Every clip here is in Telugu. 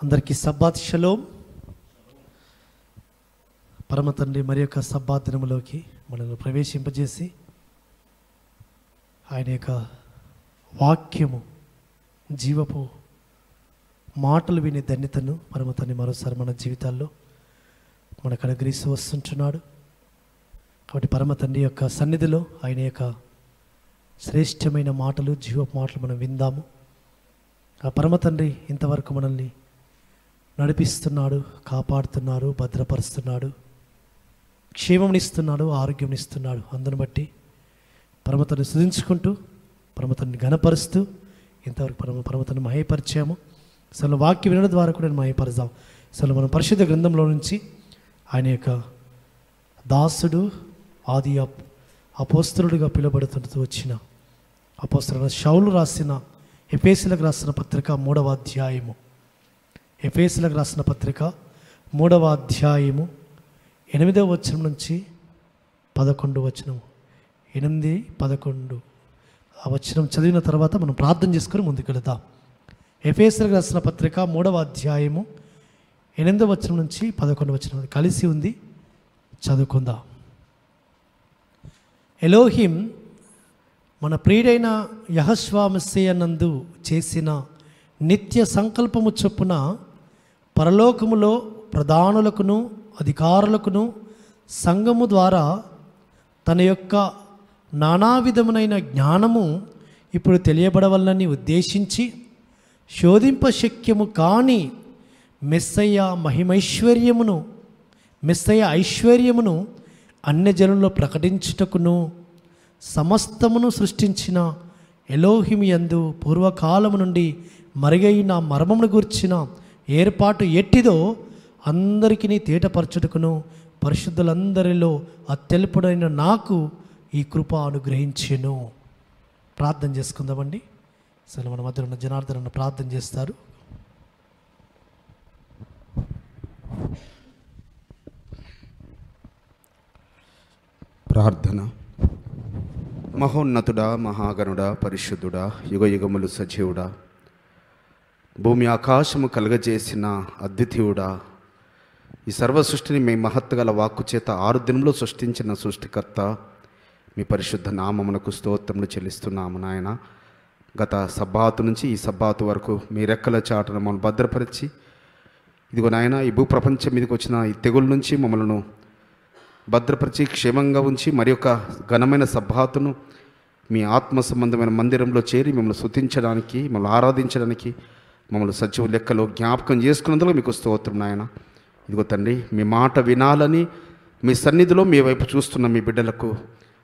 అందరికీ సబ్బాత్ షలోమ్. పరమ తండ్రి మరి యొక్క సబ్బాత్ దినములోకి మనల్ని ప్రవేశింపజేసి ఆయన యొక్క వాక్యము జీవపు మాటలు వినే ధన్యతను పరమ తండ్రి మరోసారి మన జీవితాల్లో మనకు అనుగ్రహిస్తూ వస్తుంటున్నాడు. కాబట్టి పరమ తండ్రి యొక్క సన్నిధిలో ఆయన యొక్క శ్రేష్టమైన మాటలు జీవపు మాటలు మనం విందాము. ఆ పరమ తండ్రి ఇంతవరకు మనల్ని నడిపిస్తున్నాడు, కాపాడుతున్నాడు, భద్రపరుస్తున్నాడు, క్షేమమునిస్తున్నాడు, ఆరోగ్యంనిస్తున్నాడు. అందును బట్టి పరమతని స్తుతించుకుంటూ పరమతని ఘనపరుస్తూ ఇంతవరకు పరమతని మహేపరిచాము. అసలు వాక్యం వినడం ద్వారా కూడా నేను మహేపరచాం. అసలు మనం పరిశుద్ధ గ్రంథంలో నుంచి ఆయన యొక్క దాసుడు ఆది అపోస్తలుడిగా పిలువబడుతూ వచ్చిన అపోస్తలుడైన షౌలు రాసిన ఎఫెసీయులకు రాసిన పత్రిక 3వ అధ్యాయము, ఎఫెసీయులకు రాసిన పత్రిక 3వ అధ్యాయము 8వ వచనం నుంచి 11వ వచనం, 8, 11 ఆ వచనం చదివిన తర్వాత మనం ప్రార్థన చేసుకొని ముందుకు వెళదాం. ఎఫెసీయులకు రాసిన పత్రిక 3వ అధ్యాయము 8వ వచనం నుంచి 11వ వచనం కలిసి ఉంది, చదువుకుందాం. ఎలోహిం మన ప్రియుడైన యెహోషువ మెస్సీయ నందు చేసిన నిత్య సంకల్పము చొప్పున పరలోకములో ప్రధానులకును అధికారులకును సంఘము ద్వారా తన యొక్క నానా విధమునైన జ్ఞానము ఇప్పుడు తెలియబడవలనని ఉద్దేశించి శోధింపశక్యము కాని మెస్సయ్య ఐశ్వర్యమును అన్యజనుల్లో ప్రకటించుటకును సమస్తమును సృష్టించిన ఎలోహిం యందు పూర్వకాలము నుండి మరుగైన మర్మమును గూర్చిన ఏర్పాటు ఎట్టిదో అందరికీ తేటపరచుటకును పరిశుద్ధులందరిలో అత్యల్పుడైన నాకు ఈ కృప అనుగ్రహించెను. ప్రార్థన చేసుకుందామండి. అసలు మన మధ్య ఉన్న జనార్దన్ ప్రార్థన చేస్తారు. ప్రార్థన. మహోన్నతుడా, మహాగణుడా, పరిశుద్ధుడా, యుగయుగములు సజీవుడా, భూమి ఆకాశము కలుగజేసిన అద్వితీయుడా, ఈ సర్వ సృష్టిని మీ మహత్తుగల వాక్కు చేత 6 దినంలో సృష్టించిన సృష్టికర్త, మీ పరిశుద్ధ నామమునకు స్తోత్రములు చెల్లిస్తున్నాము నాయన. గత సబ్బాతు నుంచి ఈ సబ్బాతు వరకు మీ రెక్కల చాటును మమ్మల్ని భద్రపరిచి, ఇదిగో నాయన ఈ భూప్రపంచం మీదకి వచ్చిన ఈ తెగుల నుంచి మమ్మల్ని భద్రపరిచి క్షేమంగా ఉంచి మరి యొక్క ఘనమైన సబ్బాతును మీ ఆత్మ సంబంధమైన మందిరంలో చేరి మిమ్మల్ని స్తుతించడానికి, మిమ్మల్ని ఆరాధించడానికి, మమ్మల్ని సజీవ లెక్కలో జ్ఞాపకం చేసుకున్నందుకు మీకు స్తోత్రం నాయన. ఇదిగో తండ్రి, మీ మాట వినాలని మీ సన్నిధిలో మీ వైపు చూస్తున్న మీ బిడ్డలకు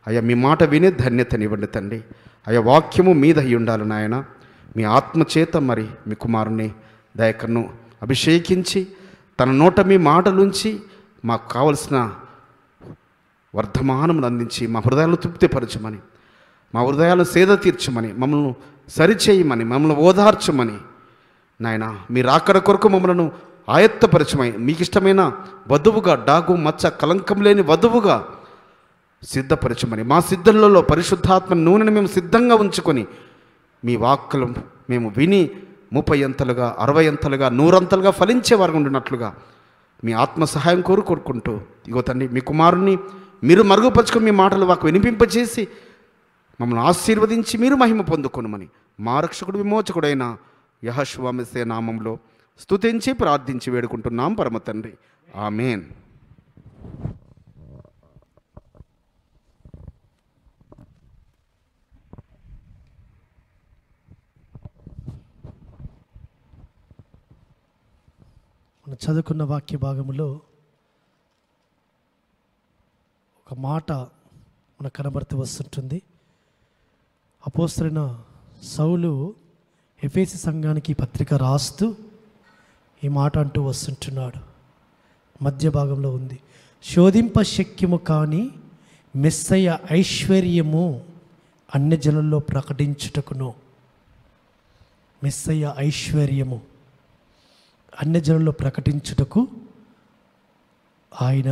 అయ్యా మీ మాట వినే ధన్యతనివ్వండి తండ్రి. అయ్యా వాక్యము మీద అయి ఉండాలి నాయన. మీ ఆత్మ చేత మరి మీ కుమారుని దయకన్ను అభిషేకించి తన నోట మీ మాటలుంచి మాకు కావలసిన వర్ధమానమును అందించి మా హృదయాలను తృప్తిపరచమని, మా హృదయాలను సేద తీర్చమని, మమ్మల్ని సరిచేయమని, మమ్మల్ని ఓదార్చమని నాయన, మీరు రాకడ కొరకు మమ్మల్ని ఆయత్తపరచమని, మీకు ఇష్టమైన వధువుగా, డాగు మచ్చ కలంకం లేని వధువుగా సిద్ధపరచమని, మా సిద్ధులలో పరిశుద్ధాత్మ నూనెను మేము సిద్ధంగా ఉంచుకొని మీ వాక్కులు మేము విని 30 అంతలుగా 60 అంతలుగా 100 అంతలుగా ఫలించే వారు ఉండినట్లుగా మీ ఆత్మ సహాయం కోరుకుంటూ ఇగో తండ్రి మీ కుమారుని మీరు మరుగుపరుచుకొని మీ మాటలు వాకు వినిపింపచేసి మమ్మల్ని ఆశీర్వదించి మీరు మహిమ పొందుకొనుమని మా రక్షకుడు విమోచకుడైన యెహోషువ మెస్సీయ నామంలో స్తుతించి ప్రార్థించి వేడుకుంటున్నాం పరమ తండ్రి. ఆమేన్. మనం చదువుకున్న వాక్య భాగములో ఒక మాట మనకు కనబడుతూ వస్తుంటుంది. అపోస్తలుడైన సౌలు ఎఫెసీ సంఘానికి పత్రిక రాస్తూ ఈ మాట అంటూ వస్తుంటున్నాడు. మధ్య భాగంలో ఉంది, శోధింపశక్యము కాని మెస్సయ్య ఐశ్వర్యము అన్యజనుల్లో ప్రకటించుటకును. మెస్సయ్య ఐశ్వర్యము అన్యజనుల్లో ప్రకటించుటకు ఆయన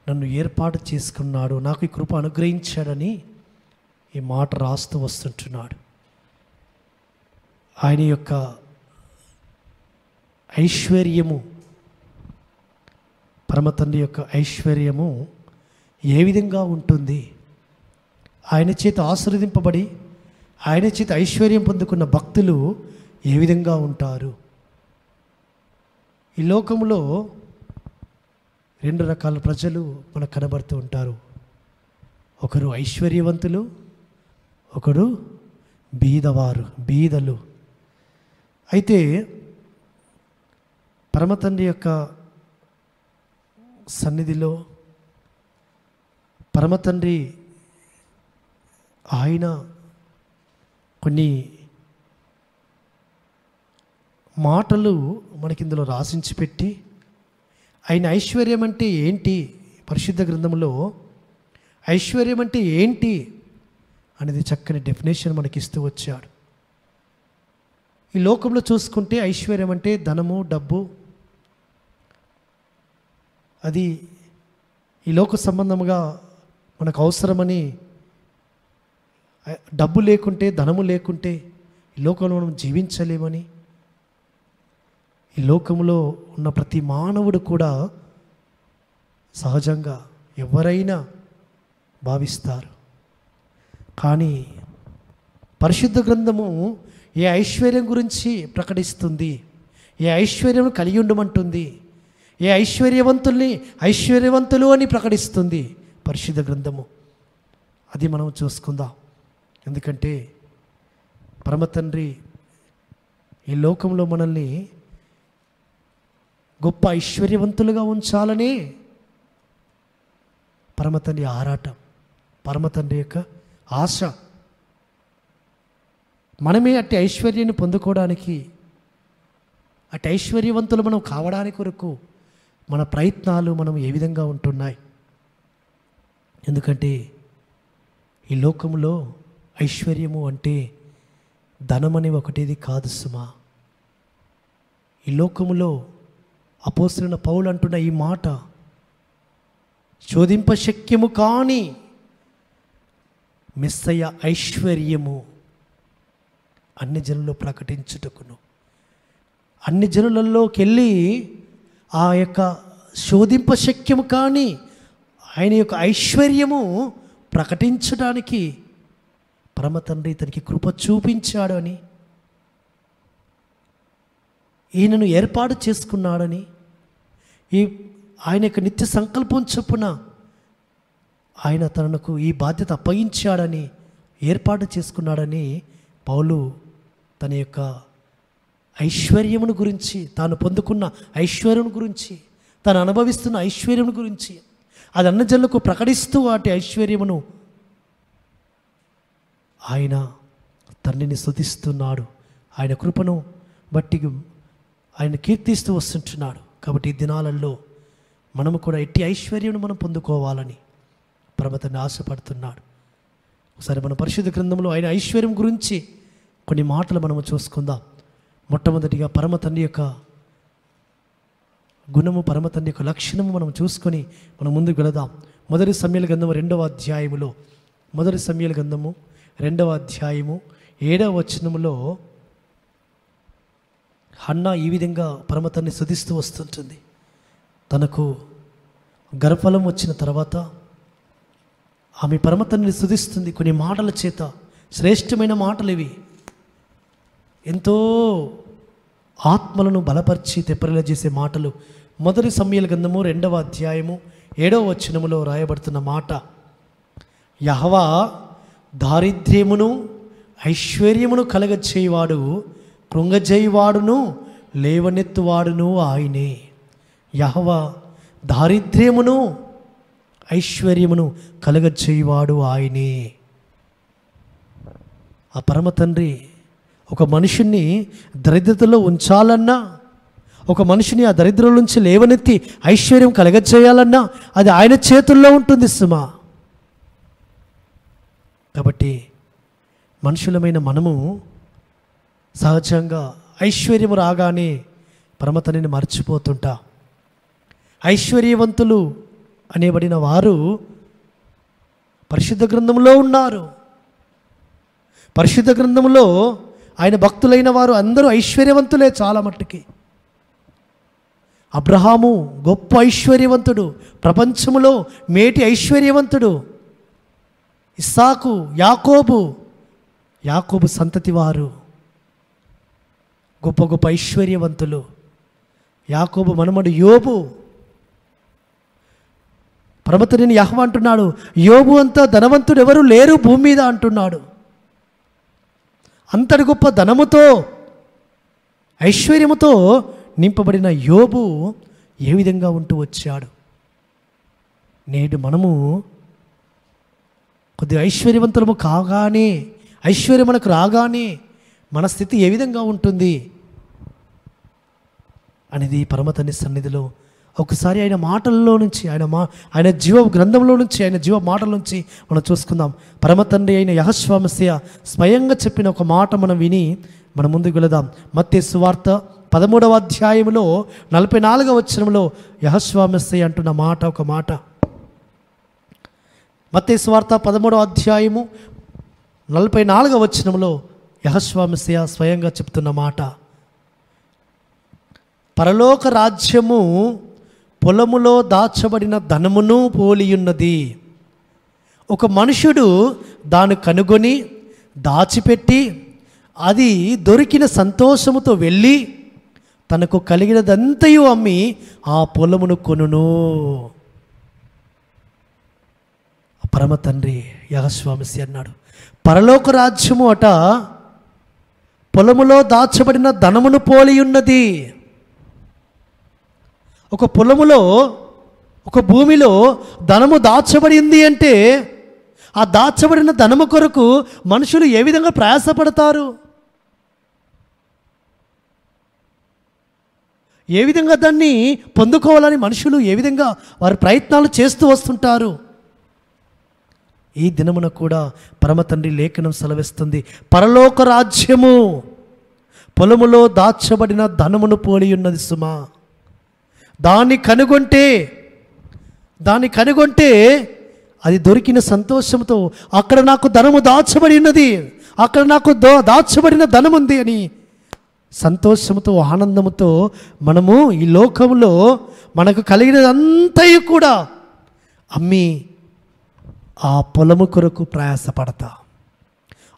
నన్ను ఏర్పాటు చేసుకున్నాడు, నాకు ఈ కృప అనుగ్రహించాడని ఈ మాట రాస్తూ వస్తుంటున్నాడు. ఆయన యొక్క ఐశ్వర్యము, పరమ తండ్రి యొక్క ఐశ్వర్యము ఏ విధంగా ఉంటుంది? ఆయన చేత ఆశీర్వదింపబడి ఆయన చేత ఐశ్వర్యం పొందుకున్న భక్తులు ఏ విధంగా ఉంటారు? ఈ లోకంలో రెండు రకాల ప్రజలు మనకు కనబడుతూ ఉంటారు. ఒకరు ఐశ్వర్యవంతులు, ఒకరు బీదలు. అయితే పరమ తండ్రి యొక్క సన్నిధిలో పరమ తండ్రి ఆయన కొన్ని మాటలు మనకి ఇందులో రాసించి పెట్టి, ఆయన ఐశ్వర్యం అంటే ఏంటి, పరిశుద్ధ గ్రంథంలో ఐశ్వర్యం అంటే ఏంటి అనేది చక్కని డెఫినేషన్ మనకి ఇస్తూ వచ్చాడు. ఈ లోకంలో చూసుకుంటే ఐశ్వర్యం అంటే ధనము, డబ్బు, అది ఈ లోక సంబంధముగా మనకు అవసరమని, డబ్బు లేకుంటే ధనము లేకుంటే ఈ లోకంలో మనం జీవించలేమని ఈ లోకంలో ఉన్న ప్రతి మానవుడు కూడా సహజంగా ఎవరైనా భావిస్తారు. కానీ పరిశుద్ధ గ్రంథము ఏ ఐశ్వర్యం గురించి ప్రకటిస్తుంది, ఏ ఐశ్వర్యం కలిగి ఉండమంటుంది, ఏ ఐశ్వర్యవంతుల్ని ఐశ్వర్యవంతులు అని ప్రకటిస్తుంది పరిశుద్ధ గ్రంథము. అది మనం చూసుకుందాం. ఎందుకంటే పరమ తండ్రి ఈ లోకంలో మనల్ని గొప్ప ఐశ్వర్యవంతులుగా ఉంచాలనే పరమ తండ్రి ఆరాటం, పరమ తండ్రి యొక్క ఆశ. మనమే అట్టి ఐశ్వర్యాన్ని పొందుకోవడానికి, అట్టి ఐశ్వర్యవంతులు మనం కావడానికి కొరకు మన ప్రయత్నాలు మనం ఏ విధంగా ఉంటున్నాయి? ఎందుకంటే ఈ లోకంలో ఐశ్వర్యము అంటే ధనమని ఒకటిది కాదు సుమా. ఈ లోకములో అపోస్తలుడైన పౌలు అంటున్న ఈ మాట, శోధింప శక్యము కాని మెస్సయ్య ఐశ్వర్యము అన్ని జనుల్లో ప్రకటించుటకును, అన్ని జనులలోకి వెళ్ళి ఆ యొక్క శోధింప శక్యము కాని ఆయన యొక్క ఐశ్వర్యము ప్రకటించడానికి పరమ తండ్రి తనకి కృప చూపించాడు అని, ఈయనను ఏర్పాటు చేసుకున్నాడని, ఆయన యొక్క నిత్య సంకల్పం చొప్పున ఆయన తనకు ఈ బాధ్యత అప్పగించాడని, ఏర్పాటు చేసుకున్నాడని పౌలు తన యొక్క ఐశ్వర్యమును గురించి, తాను పొందుకున్న ఐశ్వర్యం గురించి, తాను అనుభవిస్తున్న ఐశ్వర్యం గురించి అది అన్ని జనులకు ప్రకటిస్తూ వాటి ఐశ్వర్యమును ఆయన తండ్రిని స్తుతిస్తున్నాడు. ఆయన కృపను బట్టి ఆయన కీర్తిస్తూ వస్తుంటున్నాడు. కాబట్టి ఈ దినాలలో మనము కూడా ఎట్టి ఐశ్వర్యం మనం పొందుకోవాలని పరమతన్ని ఆశపడుతున్నాడు. ఒకసారి మన పరిశుద్ధ గ్రంథంలో ఆయన ఐశ్వర్యం గురించి కొన్ని మాటలు మనము చూసుకుందాం. మొట్టమొదటిగా పరమ తండ్రి యొక్క గుణము, పరమ తండ్రి యొక్క లక్షణము మనం చూసుకొని మనం ముందుకు వెళదాం. మొదటి సమూయేలు గ్రంథము 2వ అధ్యాయములో, మొదటి సమూయేలు గ్రంథము 2వ అధ్యాయము 7వ వచనములో హన్నా ఈ విధంగా పరమ తండ్రిని స్తుతిస్తూ వస్తుంటుంది. తనకు గర్భఫలం వచ్చిన తర్వాత ఆమె పరమ తండ్రిని స్తుతిస్తుంది కొన్ని మాటల చేత. శ్రేష్టమైన మాటలు ఇవి, ఎంతో ఆత్మలను బలపరిచి తెప్పరిలా చేసే మాటలు. మొదటి సమూయేలు గ్రంథము 2వ అధ్యాయము 7వ వచనములో రాయబడుతున్న మాట, యెహోవా దారిద్ర్యమును ఐశ్వర్యమును కలగచేయువాడు, కృంగజేయువాడును లేవనెత్తువాడును ఆయనే. యెహోవా దారిద్ర్యమును ఐశ్వర్యమును కలగచేయువాడు ఆయనే. ఆ పరమ తండ్రి ఒక మనుషుణ్ణి దరిద్రతలో ఉంచాలన్నా, ఒక మనిషిని ఆ దరిద్రం నుంచి లేవనెత్తి ఐశ్వర్యం కలగచేయాలన్నా అది ఆయన చేతుల్లో ఉంటుంది సుమా. కాబట్టి మనుషులమైన మనము సహజంగా ఐశ్వర్యము రాగానే పరమతనిని మర్చిపోతుంటా. ఐశ్వర్యవంతులు అనేబడిన వారు పరిశుద్ధ గ్రంథంలో ఉన్నారు. పరిశుద్ధ గ్రంథంలో ఆయన భక్తులైన వారు అందరూ ఐశ్వర్యవంతులే చాలా మట్టుకి. అబ్రహాము గొప్ప ఐశ్వర్యవంతుడు, ప్రపంచములో మేటి ఐశ్వర్యవంతుడు. ఇస్సాకు, యాకోబు సంతతి వారు గొప్ప గొప్ప ఐశ్వర్యవంతులు. యాకోబు మనమడు యోబు. పరమతుడిని యెహోవా అంటున్నాడు, యోబు అంత ధనవంతుడు ఎవరు లేరు భూమి మీద అంటున్నాడు. అంతటి గొప్ప ధనముతో ఐశ్వర్యముతో నింపబడిన యోబు ఏ విధంగా ఉంటూ వచ్చాడు. నేడు మనము కొద్దిగా ఐశ్వర్యవంతులము కాగానే, ఐశ్వర్యం మనకు రాగానే మన స్థితి ఏ విధంగా ఉంటుంది అనేది పరమతండ్రి సన్నిధిలో ఒకసారి ఆయన మాటల్లో నుంచి, ఆయన జీవ గ్రంథంలో నుంచి, ఆయన జీవ మాటల నుంచి మనం చూసుకుందాం. పరమతండ్రి అయిన యెహోవా మెస్సియా స్వయంగా చెప్పిన ఒక మాట మనం విని మనం ముందుకు వెళదాం. మత్తయి సువార్త 13వ అధ్యాయంలో 44వ వచనంలో యెహోవా మెస్సియా అంటున్న మాట, ఒక మాట. మత్తయి సువార్త 13వ అధ్యాయము 44వ వచనంలో యెహోవా మెస్సియా స్వయంగా చెప్తున్న మాట, పరలోక రాజ్యము పొలములో దాచబడిన ధనమును పోలియున్నది. ఒక మనుషుడు దాన్ని కనుగొని దాచిపెట్టి అది దొరికిన సంతోషముతో వెళ్ళి తనకు కలిగినదంతయు అమ్మి ఆ పొలమును కొనును. పరమ తండ్రి యెహోవా మెస్సియా అన్నాడు, పరలోక రాజ్యము అట పొలములో దాచబడిన ధనమును పోలియున్నది. ఒక పొలములో, ఒక భూమిలో ధనము దాచబడింది అంటే ఆ దాచబడిన ధనము కొరకు మనుషులు ఏ విధంగా ప్రయాసపడతారు, ఏ విధంగా దాన్ని పొందుకోవాలని మనుషులు ఏ విధంగా వారి ప్రయత్నాలు చేస్తూ వస్తుంటారు. ఈ దినమున కూడా పరమ తండ్రి లేఖనం సెలవిస్తుంది, పరలోక రాజ్యము పొలములో దాచబడిన ధనమును పోలి ఉన్నది సుమా. దాన్ని కనుగొంటే అది దొరికిన సంతోషంతో అక్కడ నాకు ధనము దాచబడి ఉన్నది, అక్కడ నాకు దాచబడిన ధనం ఉంది అని సంతోషంతో, ఆనందంతో మనము ఈ లోకంలో మనకు కలిగినదంతయు కూడా అమ్మి ఆ పొలము కొరకు ప్రయాసపడతా,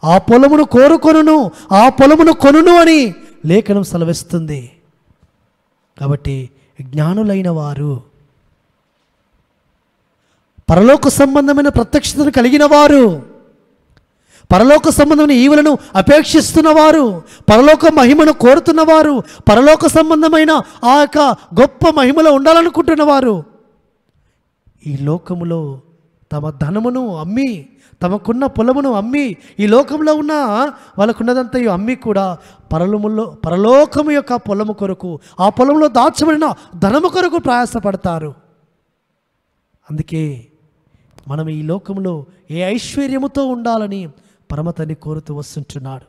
ఆ పొలమును కోరుకొనును, ఆ పొలమును కొనును అని లేఖనం సెలవిస్తుంది. కాబట్టి జ్ఞానులైన వారు, పరలోక సంబంధమైన ప్రత్యక్షతను కలిగిన వారు, పరలోక సంబంధమైన ఈవులను అపేక్షిస్తున్నవారు, పరలోక మహిమను కోరుతున్నవారు, పరలోక సంబంధమైన ఆ యొక్క గొప్ప మహిమలో ఉండాలనుకుంటున్నవారు ఈ లోకములో తమ ధనమును అమ్మి, తమకున్న పొలమును అమ్మి, ఈ లోకంలో ఉన్న వాళ్ళకున్నదంతా అమ్మి కూడా పరలోకము యొక్క పొలము కొరకు, ఆ పొలంలో దాచబడిన ధనము కొరకు ప్రయాసపడతారు. అందుకే మనం ఈ లోకంలో ఏ ఐశ్వర్యముతో ఉండాలని పరమతని కోరుతూ వస్తుంటున్నాడు,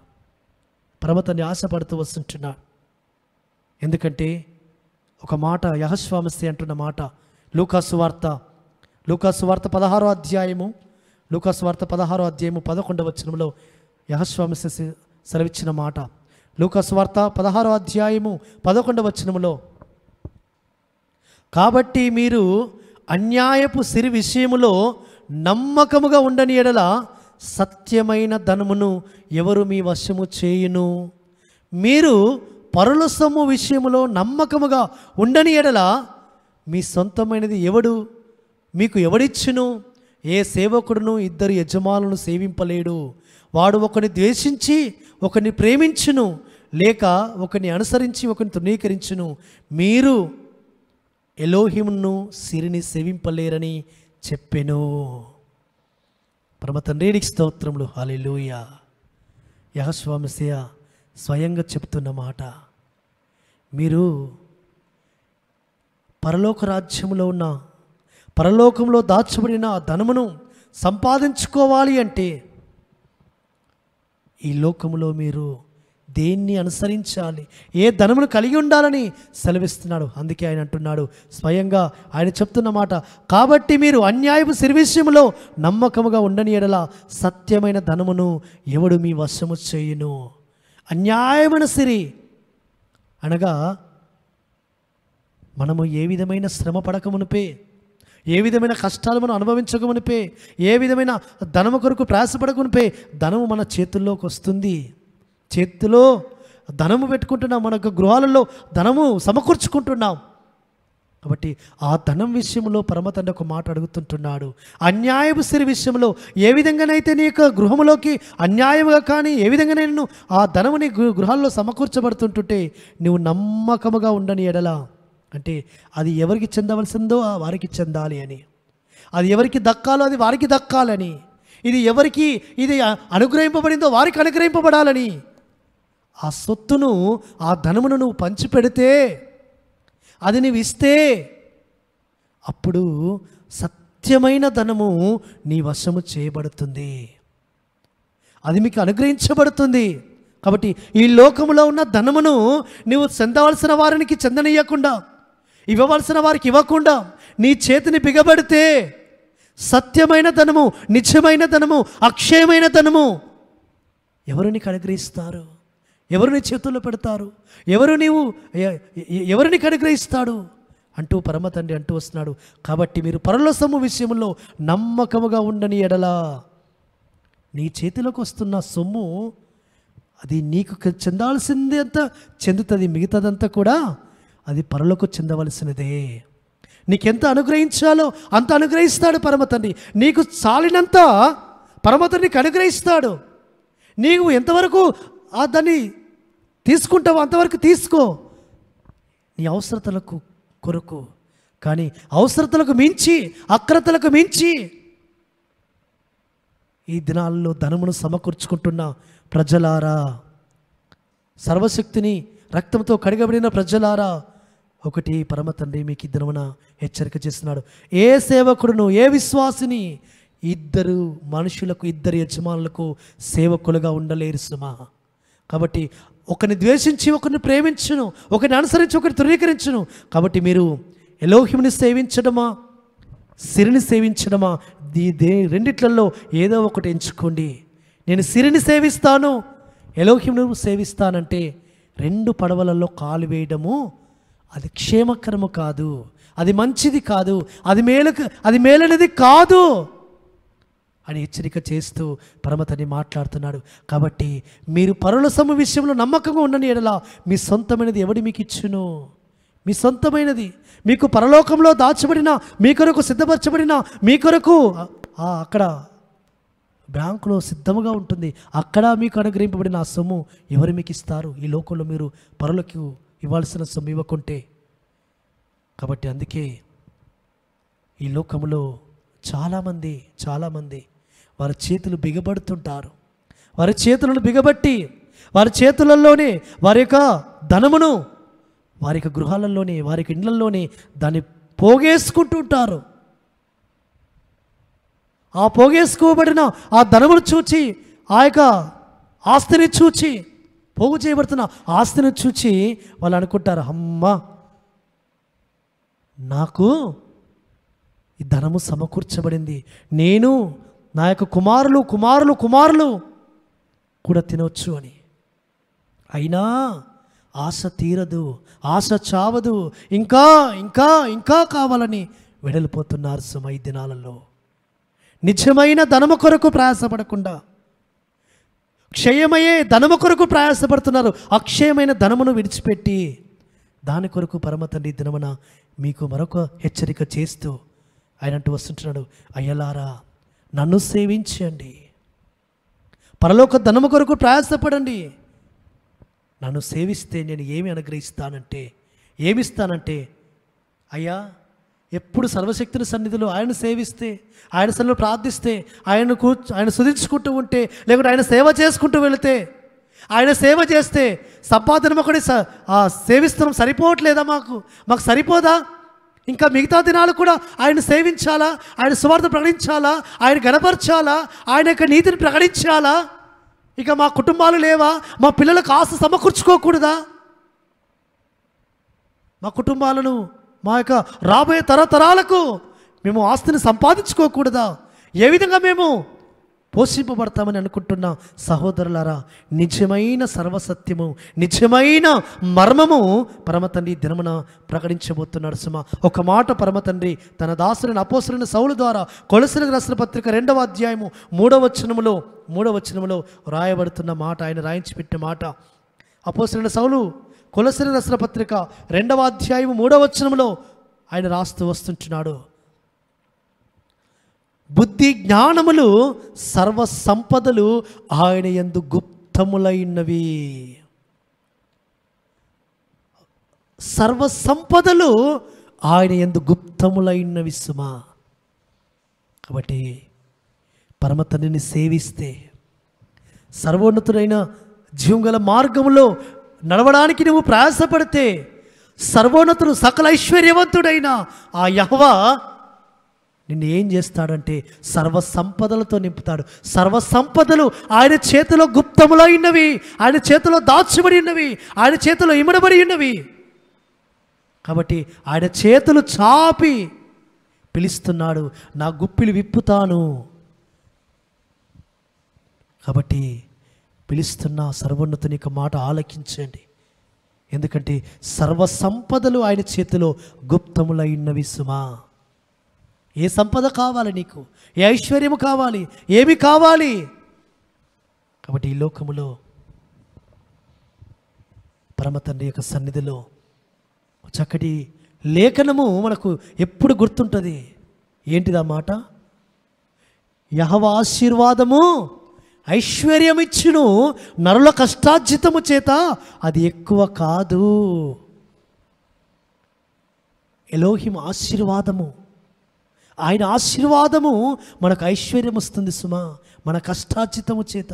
పరమతని ఆశపడుతూ వస్తుంటున్నాడు. ఎందుకంటే ఒక మాట యెహోవా మెస్సియా అంటున్న మాట, లూకాసు వార్త 16వ అధ్యాయము, లూకాసు వార్త 16వ అధ్యాయము 11వ వచనంలో యెహోవా మెస్సియా సెలవిచ్చిన మాట. లూకాసు వార్త 16వ అధ్యాయము 11వ వచనంలో, కాబట్టి మీరు అన్యాయపు సిరి విషయములో నమ్మకముగా ఉండని ఎడల సత్యమైన ధనమును ఎవరు మీ వశము చేయును. మీరు పరుల సొమ్ము విషయములో నమ్మకముగా ఉండని ఎడల మీ సొంతమైనది మీకు ఎవడిచ్చును. ఏ సేవకుడును ఇద్దరు యజమానులను సేవింపలేడు. వాడు ఒకరిని ద్వేషించి ఒకరిని ప్రేమించును, లేక ఒకరిని అనుసరించి ఒకరిని తృణీకరించును. మీరు ఎలోహిమును సిరిని సేవింపలేరని చెప్పెను. పరమ తండ్రికి స్తోత్రములు, హల్లెలూయా. యెహోవా మెస్సియా స్వయంగా చెప్తున్న మాట, మీరు పరలోక రాజ్యంలో ఉన్న, పరలోకంలో దాచబడిన ధనమును సంపాదించుకోవాలి అంటే ఈ లోకములో మీరు దేన్ని అనుసరించాలి, ఏ ధనమును కలిగి ఉండాలని సెలవిస్తున్నాడు. అందుకే ఆయన అంటున్నాడు స్వయంగా, ఆయన చెప్తున్న మాట, కాబట్టి మీరు అన్యాయపు సిరి విషయములో నమ్మకముగా ఉండని ఎడల సత్యమైన ధనమును ఎవడు మీ వశము చేయును. అన్యాయమైన సిరి అనగా మనము ఏ విధమైన శ్రమ పడకమునిపే, ఏ విధమైన కష్టాలు మనం అనుభవించకమునిపే, ఏ విధమైన ధనము కొరకు ప్రయాసపడకమునిపే ధనము మన చేతుల్లోకి వస్తుంది. చేతిలో ధనము పెట్టుకుంటున్నాం, మన గృహాలలో ధనము సమకూర్చుకుంటున్నాం. కాబట్టి ఆ ధనం విషయంలో పరమతండ్రి ఒక మాట అడుగుతుంటున్నాడు. అన్యాయపు సిరి విషయంలో ఏ విధంగానైతే నీ యొక్క గృహములోకి అన్యాయముగా కానీ ఏ విధంగా నేను ఆ ధనము నీ గృహాల్లో సమకూర్చబడుతుంటుంటే నువ్వు నమ్మకముగా ఉండని ఎడల, అంటే అది ఎవరికి చెందవలసిందో వారికి చెందాలి అని, అది ఎవరికి దక్కాలో అది వారికి దక్కాలని, ఇది ఎవరికి ఇది అనుగ్రహింపబడిందో వారికి అనుగ్రహింపబడాలని, ఆ సొత్తును ఆ ధనమును నువ్వు పంచిపెడితే, అది నీవు ఇస్తే, అప్పుడు సత్యమైన ధనము నీ వశము చేయబడుతుంది, అది మీకు అనుగ్రహించబడుతుంది. కాబట్టి ఈ లోకములో ఉన్న ధనమును నీవు చెందవలసిన వారికి చెందనీయకుండా, ఇవ్వవలసిన వారికి ఇవ్వకుండా నీ చేతిని బిగబడితే, సత్యమైన ధనము, నిత్యమైన ధనము, అక్షయమైన ధనము ఎవరు నీకు అనుగ్రహిస్తారు? ఎవరు నీ చేతుల్లో పెడతారు? ఎవరు నీకు అనుగ్రహిస్తాడు అంటూ పరమ తండ్రి అంటూ వస్తున్నాడు. కాబట్టి మీరు పరలోకము విషయంలో నమ్మకముగా ఉండని ఎడలా, నీ చేతిలోకి వస్తున్న సొమ్ము అది నీకు చెందాల్సింది అంతా చెందుతుంది, మిగతాదంతా కూడా అది పరలోకి చెందవలసినదే. నీకెంత అనుగ్రహించాలో అంత అనుగ్రహిస్తాడు పరమ తండ్రి. నీకు చాలినంత పరమ తండ్రి నీకు అనుగ్రహిస్తాడు. నీవు ఎంతవరకు దాన్ని తీసుకుంటావో అంతవరకు తీసుకో, నీ అవసరతలకు కొరకు. కానీ అవసరతలకు మించి, అక్రతలకు మించి ఈ దినాల్లో ధనమును సమకూర్చుకుంటున్న ప్రజలారా, సర్వశక్తిని రక్తంతో కడగబడిన ప్రజలారా, ఒకటి పరమ తండ్రి మీకు ఈ దినమున హెచ్చరిక చేస్తున్నాడు. ఏ సేవకుడును, ఏ విశ్వాసిని ఇద్దరు మనుషులకు, ఇద్దరు యజమానులకు సేవకులుగా ఉండలేరు సుమా. కాబట్టి ఒకరిని ద్వేషించి ఒకరిని ప్రేమించును, ఒకరిని అనుసరించి ఒకరిని ధృవీకరించును. కాబట్టి మీరు ఎలోహిముని సేవించడమా, సిరిని సేవించడమా, రెండిట్లలో ఏదో ఒకటి ఎంచుకోండి. నేను సిరిని సేవిస్తాను, ఎలోహిమును సేవిస్తానంటే రెండు పడవలలో కాలు వేయడము అది క్షేమకరము కాదు, అది మంచిది కాదు, అది మేలనేది కాదు అని హెచ్చరిక చేస్తూ పరమతని మాట్లాడుతున్నాడు. కాబట్టి మీరు పరలోకము విషయంలో నమ్మకంగా ఉండని ఎడల మీ సొంతమైనది ఎవడి మీకు ఇచ్చును? మీ సొంతమైనది మీకు పరలోకంలో దాచబడిన, మీ కొరకు సిద్ధపరచబడిన, మీ కొరకు అక్కడ బ్యాంకులో సిద్ధముగా ఉంటుంది, అక్కడ మీకు అనుగ్రహింపబడిన ఆ సొమ్ము ఎవరు మీకు ఇస్తారు? ఈ లోకంలో మీరు పరలోకి ఇవ్వాల్సిన సొమ్ము ఇవ్వకుంటే. కాబట్టి అందుకే ఈ లోకంలో చాలామంది వారి చేతులు బిగబడుతుంటారు. వారి చేతులను బిగబట్టి వారి చేతులలోనే వారి యొక్క ధనమును వారి యొక్క గృహాలలోనే, వారి యొక్క ఇండ్లలోనే దాన్ని పోగేసుకుంటుంటారు. ఆ పోగేసుకోబడిన ఆ ధనమును చూచి, ఆ యొక్క ఆస్తిని చూచి, పోగు చేయబడుతున్న ఆస్తిని చూచి వాళ్ళు అనుకుంటారు, అమ్మా నాకు ఈ ధనము సమకూర్చబడింది, నేను నా యొక్క కుమారులు కూడా తినవచ్చు అని. అయినా ఆశ తీరదు, ఆశ చావదు, ఇంకా ఇంకా ఇంకా కావాలని వెడలిపోతున్నారు సుమ ఈ దినాలలో. నిజమైన ధనము కొరకు ప్రయాసపడకుండా క్షయమయ్యే ధనము కొరకు ప్రయాసపడుతున్నారు. అక్షయమైన ధనమును విడిచిపెట్టి దాని కొరకు పరమ తండ్రి దినమున మీకు మరొక హెచ్చరిక చేస్తూ ఆయన అంటూ వస్తుంటున్నాడు, అయ్యలారా నన్ను సేవించండి, పరలోక ధనము కొరకు ప్రయాసపడండి. నన్ను సేవిస్తే నేను ఏమిస్తానంటే అయ్యా, ఎప్పుడు సర్వశక్తుని సన్నిధిలో ఆయన సేవిస్తే, ఆయన సన్నిధిలో ప్రార్థిస్తే, ఆయన స్తుతించుకుంటూ ఉంటే, లేకుంటే ఆయన సేవ చేసుకుంటూ వెళితే, ఆయన సేవ చేస్తే సంపాదన ఒకటి సేవిస్తున్నాం సరిపోవట్లేదా? మాకు సరిపోదా? ఇంకా మిగతా దినాలు కూడా ఆయన సేవించాలా, ఆయన సువార్త ప్రకటించాలా, ఆయన గణపరచాలా, ఆయన యొక్క నీతిని ప్రకటించాలా? ఇక మా కుటుంబాలు లేవా? మా పిల్లలకు ఆశ సమకూర్చుకోకూడదా? మా కుటుంబాలను, మా యొక్క రాబోయే తరతరాలకు మేము ఆస్తిని సంపాదించుకోకూడదా? ఏ విధంగా మేము పోషింపబడతామని అనుకుంటున్న సహోదరులారా, నిజమైన సర్వసత్యము, నిజమైన మర్మము పరమతండ్రి దినమున ప్రకటించబోతున్నాడు సుమా. ఒక మాట పరమతండ్రి తన దాసుని అపోస్తలుని సౌలు ద్వారా కొలొస్సీయులకు రాసిన పత్రిక 2వ అధ్యాయము 3వ వచనములో రాయబడుతున్న మాట, ఆయన రాయించి పెట్టిన మాట. అపోస్తలుని సౌలు కొలొస్సీయులకు రాసిన పత్రిక 2వ అధ్యాయము 3వ వచనములో ఆయన రాస్తూ వస్తుంటున్నాడు. బుద్ధి జ్ఞానములు సర్వ సంపదలు ఆయన యందు గుప్తములైనవి. సర్వ సంపదలు ఆయన యందు గుప్తములైనవి సుమా. కాబట్టి పరమతండ్రిని సేవిస్తే, సర్వోన్నతుడైన జీవంగల మార్గములో నడవడానికి నువ్వు ప్రయాసపడితే, సర్వోన్నతుడు సకల ఐశ్వర్యవంతుడైన ఆ యెహోవా నిన్ను ఏం చేస్తాడంటే సర్వ సంపదలతో నింపుతాడు. సర్వ సంపదలు ఆయన చేతిలో గుప్తములైనవి, ఆయన చేతిలో దాచబడి ఉన్నవి, ఆయన చేతిలో ఇమడబడి ఉన్నవి. కాబట్టి ఆయన చేతులు చాపి పిలుస్తున్నాడు, నా గుప్పిలు విప్పుతాను. కాబట్టి పిలుస్తున్న సర్వోన్నతుని యొక్క మాట ఆలకించండి. ఎందుకంటే సర్వ సంపదలు ఆయన చేతిలో గుప్తములైనవి సుమా. ఏ సంపద కావాలి నీకు? ఏ ఐశ్వర్యము కావాలి? ఏమి కావాలి? కాబట్టి ఈ లోకములో పరమతండ్రి యొక్క సన్నిధిలో చక్కటి లేఖనము మనకు ఎప్పుడు గుర్తుంటుంది. ఏంటిదా మాట? యెహోవా ఆశీర్వాదము ఐశ్వర్యమిచ్చును, నరుల కష్టార్జితము చేత అది ఎక్కువ కాదు. ఎలోహిం ఆశీర్వాదము, ఆయన ఆశీర్వాదము మనకు ఐశ్వర్యం వస్తుంది సుమా. మన కష్టార్జితము చేత,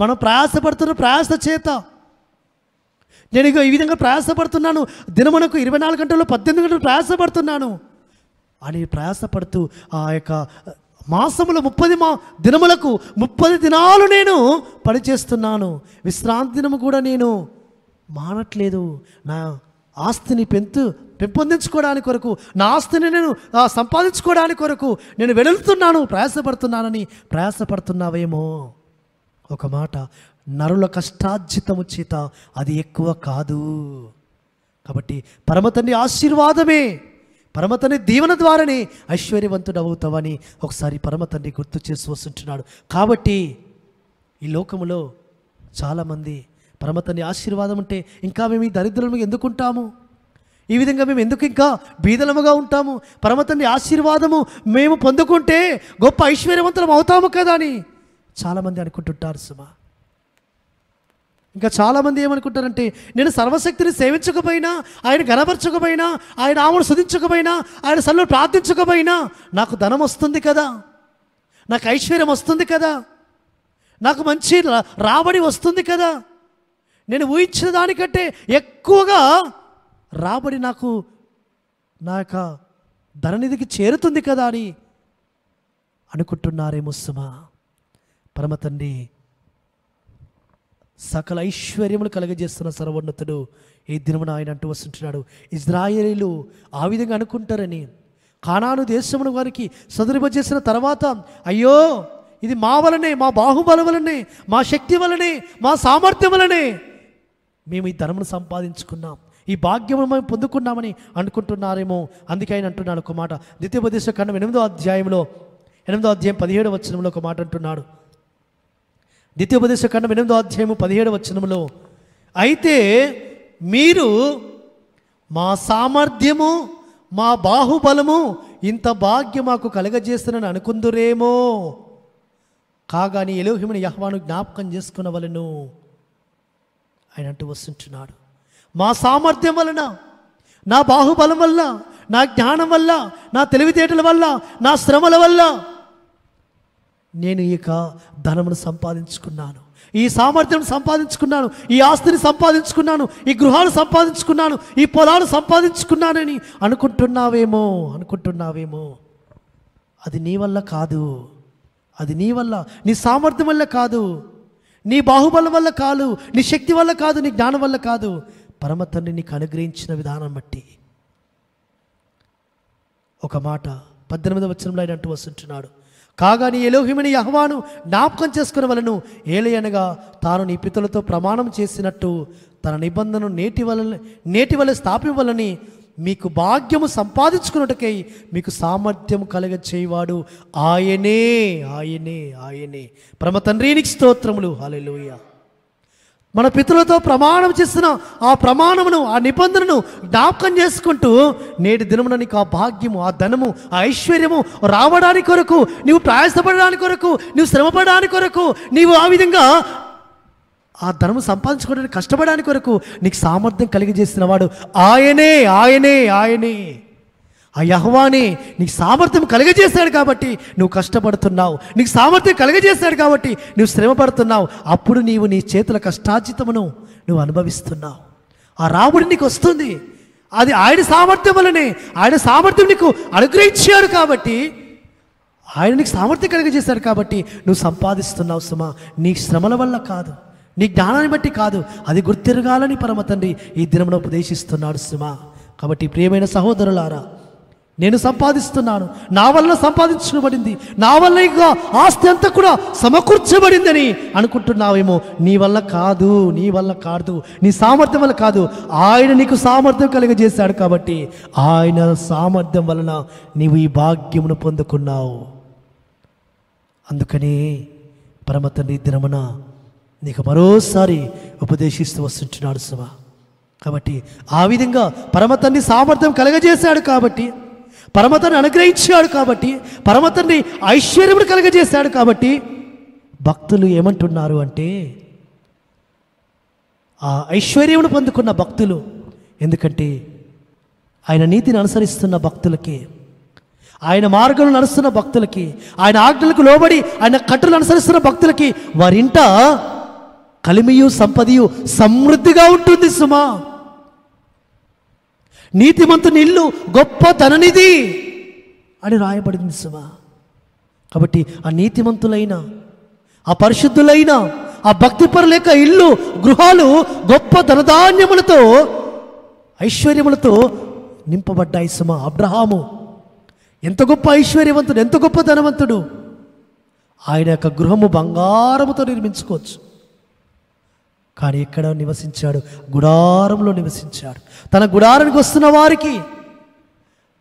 మనం ప్రయాసపడుతున్న ప్రయాస చేత. నేను ఇక ఈ విధంగా ప్రయాసపడుతున్నాను, దినమునకు 24 గంటలు 18 గంటలు ప్రయాసపడుతున్నాను అని ప్రయాసపడుతూ ఆ యొక్క మాసములో 30 దినములకు 30 దినాలు నేను పనిచేస్తున్నాను. విశ్రాంతి దినము కూడా నేను మానట్లేదు. నా ఆస్తిని పెంపొందించుకోవడానికి కొరకు, నా ఆస్తిని నేను సంపాదించుకోవడానికి కొరకు నేను వెళుతున్నాను, ప్రయాసపడుతున్నావేమో. ఒక మాట, నరుల కష్టార్జితము చేత అది ఎక్కువ కాదు. కాబట్టి పరమతండ్రి ఆశీర్వాదమే, పరమతండ్రి దీవెన ద్వారానే ఐశ్వర్యవంతుడు అవుతావని ఒకసారి పరమతండ్రి గుర్తు చేసి వస్తుంటున్నాడు. కాబట్టి ఈ లోకములో చాలామంది పరమతండ్రి ఆశీర్వాదం ఉంటే ఇంకా మేము ఈ దరిద్రులము ఎందుకుంటాము, ఈ విధంగా మేము ఎందుకు ఇంకా బీదలముగా ఉంటాము, పరమతండ్రి ఆశీర్వాదము మేము పొందుకుంటే గొప్ప ఐశ్వర్యవంతులం అవుతాము కదా అని చాలామంది అనుకుంటుంటారు సుమా. ఇంకా చాలామంది ఏమనుకుంటారంటే, నేను సర్వశక్తిని సేవించకపోయినా, ఆయన గణపరచకపోయినా, ఆయన ఆమెను స్తుతించకపోయినా, ఆయన సన్నిధిలో ప్రార్థించకపోయినా నాకు ధనం వస్తుంది కదా, నాకు ఐశ్వర్యం వస్తుంది కదా, నాకు మంచి రాబడి వస్తుంది కదా, నేను ఊహించిన దానికంటే ఎక్కువగా రాబడి నాకు నా యొక్క ధననిధికి చేరుతుంది కదా అని అనుకుంటున్నారేమో సుమా. పరమతండ్రి సకల ఐశ్వర్యములు కలగజేస్తున్న సర్వోన్నతుడు ఈ దినమున ఆయన అంటూ వస్తుంటున్నాడు, ఇజ్రాయేలీలు ఆ విధంగా అనుకుంటారని. కానాను దేశమును వారికి సదురింపజేసిన తర్వాత, అయ్యో ఇది మా వలనే, మా బాహుబలం వలనే, మా శక్తి వలనే, మా సామర్థ్యం వలనే మేము ఈ ధనమును సంపాదించుకున్నాం, ఈ భాగ్యము మేము పొందుకున్నామని అనుకుంటున్నారేమో. అందుకే ఆయన అంటున్నాడు ఒక మాట, ద్వితీయోపదేశకాండం 8వ అధ్యాయం 17వ వచనంలో ఒక మాట అంటున్నాడు. ద్వితీయోపదేశకాండం 8వ అధ్యాయము 17వ వచనంలో, అయితే మీరు మా సామర్థ్యము, మా బాహుబలము ఇంత భాగ్యం మాకు కలగజేస్తానని అనుకుందురేమో, కాగాని ఎలోహిముని యెహోవాను జ్ఞాపకం చేసుకునవలెను ఆయన అంటూ వస్తుంటున్నాడు. మా సామర్థ్యం వలన, నా బాహుబలం వల్ల, నా జ్ఞానం వల్ల, నా తెలివితేటల వల్ల, నా శ్రమల వల్ల నేను ఇక ధనమును సంపాదించుకున్నాను, ఈ సామర్థ్యం సంపాదించుకున్నాను, ఈ ఆస్తిని సంపాదించుకున్నాను, ఈ గృహాలు సంపాదించుకున్నాను, ఈ పొలాలు సంపాదించుకున్నానని అనుకుంటున్నావేమో. అది నీ వల్ల కాదు, అది నీ వల్ల, నీ సామర్థ్యం వల్ల కాదు, నీ బాహుబలం వల్ల కాదు, నీ శక్తి వల్ల కాదు, నీ జ్ఞానం వల్ల కాదు, పరమతండ్రి నీకు అనుగ్రహించిన విధానం బట్టి. ఒక మాట 18వ వచనంలో ఆయన అంటూ వస్తుంటున్నాడు, కాగా నీ ఎలోహిమని యెహోవాను జ్ఞాపకం చేసుకునే వలను, ఏలయనగా తాను నీ పితరులతో ప్రమాణం చేసినట్టు తన నిబంధనను నేటి వలె స్థాపించాలని మీకు భాగ్యము సంపాదించుకున్నట్టుకై మీకు సామర్థ్యం కలగ చేయవాడు ఆయనే. ఆయనే ఆయనే పరమ తండ్రికి స్తోత్రములు. హల్లెలూయా. మన పితరులతో ప్రమాణం చేసిన ఆ ప్రమాణమును, ఆ నిబంధనను జ్ఞాపకం చేసుకుంటూ నేటి దినమున నీకు ఆ భాగ్యము, ఆ ధనము, ఆ ఐశ్వర్యము రావడానికి కొరకు, నీవు ప్రయాసపడడానికి కొరకు, నీవు శ్రమపడడానికి కొరకు, నీవు ఆ విధంగా ఆ ధనము సంపాదించుకోవడానికి కష్టపడడానికి కొరకు నీకు సామర్థ్యం కలిగజేసిన వాడు ఆయనే. ఆయనే ఆయనే ఆ యెహోవానే నీకు సామర్థ్యం కలుగజేశాడు కాబట్టి నువ్వు కష్టపడుతున్నావు, నీకు సామర్థ్యం కలుగజేశాడు కాబట్టి నువ్వు శ్రమ పడుతున్నావు. అప్పుడు నీవు నీ చేతుల కష్టార్జితమును నువ్వు అనుభవిస్తున్నావు. ఆ రాబడి నీకు వస్తుంది. అది ఆయన సామర్థ్యం వల్లనే, ఆయన సామర్థ్యం నీకు అనుగ్రహించాడు కాబట్టి, ఆయన నీకు సామర్థ్యం కలుగజేశాడు కాబట్టి నువ్వు సంపాదిస్తున్నావు సుమా. నీ శ్రమల వల్ల కాదు, నీ జ్ఞానాన్ని బట్టి కాదు, అది గుర్తిరగాలని పరమ తండ్రి ఈ దినమున ఉపదేశిస్తున్నాడు సుమా. కాబట్టి ప్రియమైన సహోదరులారా, నేను సంపాదిస్తున్నాను, నా వల్ల సంపాదించబడింది, నా వల్ల ఇంకా ఆస్తి అంతా కూడా సమకూర్చబడిందని అనుకుంటున్నావేమో. నీ వల్ల కాదు, నీ వల్ల కాదు, నీ సామర్థ్యం వల్ల కాదు. ఆయన నీకు సామర్థ్యం కలిగజేశాడు కాబట్టి ఆయన సామర్థ్యం వలన నీవు ఈ భాగ్యమును పొందుకున్నావు. అందుకని పరమ తండ్రి దినమున నీకు మరోసారి ఉపదేశిస్తూ వస్తుంటున్నాడు సుమా. కాబట్టి ఆ విధంగా పరమ తండ్రి సామర్థ్యం కలగజేశాడు కాబట్టి, పరమతని అనుగ్రహించాడు కాబట్టి, పరమతని ఐశ్వర్యమును కలగజేశాడు కాబట్టి భక్తులు ఏమంటున్నారు అంటే, ఆ ఐశ్వర్యమును పొందుకున్న భక్తులు, ఎందుకంటే ఆయన నీతిని అనుసరిస్తున్న భక్తులకి, ఆయన మార్గంలో నడుస్తున్న భక్తులకి, ఆయన ఆజ్ఞలకు లోబడి ఆయన కట్టులు అనుసరిస్తున్న భక్తులకి వారింట కలిమియు సంపదయు సమృద్ధిగా ఉంటుంది సుమా. నీతిమంతుని ఇల్లు గొప్ప ధననిధి అని రాయబడింది సుమా. కాబట్టి ఆ నీతిమంతులైన, ఆ పరిశుద్ధులైన, ఆ భక్తిపరుల యొక్క ఇల్లు, గృహాలు గొప్ప ధనధాన్యములతో, ఐశ్వర్యములతో నింపబడ్డాయి సుమా. అబ్రహాము ఎంత గొప్ప ఐశ్వర్యవంతుడు, ఎంత గొప్ప ధనవంతుడు. ఆయన యొక్క గృహము బంగారముతో నిర్మించుకోవచ్చు, కానీ ఎక్కడ నివసించాడు? గుడారంలో నివసించాడు. తన గుడారానికి వస్తున్న వారికి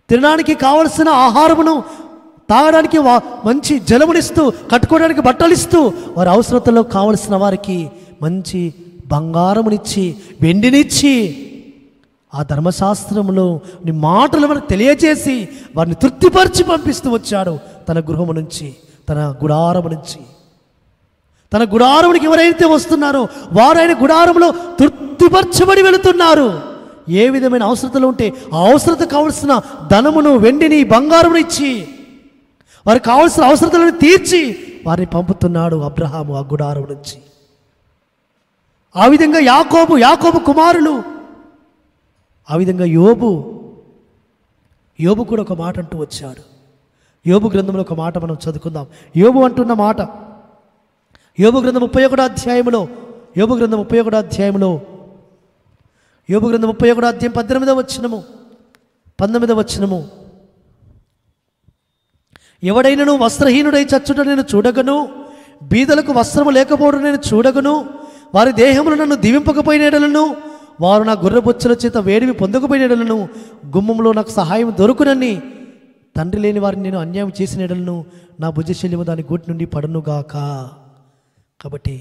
తినడానికి కావలసిన ఆహారమును, తాగడానికి మంచి జలమునిస్తూ, కట్టుకోవడానికి బట్టలిస్తూ, వారి అవసరతలో కావలసిన వారికి మంచి బంగారమునిచ్చి, వెండినిచ్చి, ఆ ధర్మశాస్త్రంలో నీ మాటలు మనకు తెలియజేసి వారిని తృప్తిపరిచి పంపిస్తూ వచ్చాడు తన గృహము నుంచి, తన గుడారము నుంచి. తన గుడారమునికి ఎవరైతే వస్తున్నారో వారు ఆయన గుడారంలో తృప్తిపరచబడి వెళుతున్నారు. ఏ విధమైన అవసరతలు ఉంటే ఆ అవసరత కావలసిన ధనమును, వెండిని, బంగారమును ఇచ్చి వారికి కావలసిన అవసరతలను తీర్చి వారిని పంపుతున్నాడు అబ్రహాము ఆ గుడారం నుంచి. ఆ విధంగా యాకోబు కుమారులు, ఆ విధంగా యోబు కూడా ఒక మాట అంటూ వచ్చాడు. యోబు గ్రంథంలో ఒక మాట మనం చదువుకుందాం. యోబు అంటున్న మాట, యోబు గ్రంథం 31 అధ్యాయంలో, యోబు గ్రంథం 31 అధ్యాయంలో, యోబు గ్రంథం 31 అధ్యాయం 18వ వచనము, 19వ వచనము, ఎవడైనను వస్త్రహీనుడై చచ్చుట నేను చూడగను, బీదలకు వస్త్రము లేకపోవడం నేను చూడగను, వారి దేహములు నన్ను దీవింపకపోయినను, వారు నా గొర్రెబొచ్చుల చేత వేడివి పొందకపోయినను, గుమ్మంలో నాకు సహాయం దొరుకునని, తండ్రి లేని వారిని నేను అన్యాయం చేసినను, నా భుజశల్యము దాని గూటి నుండి పడునుగాక. కాబట్టి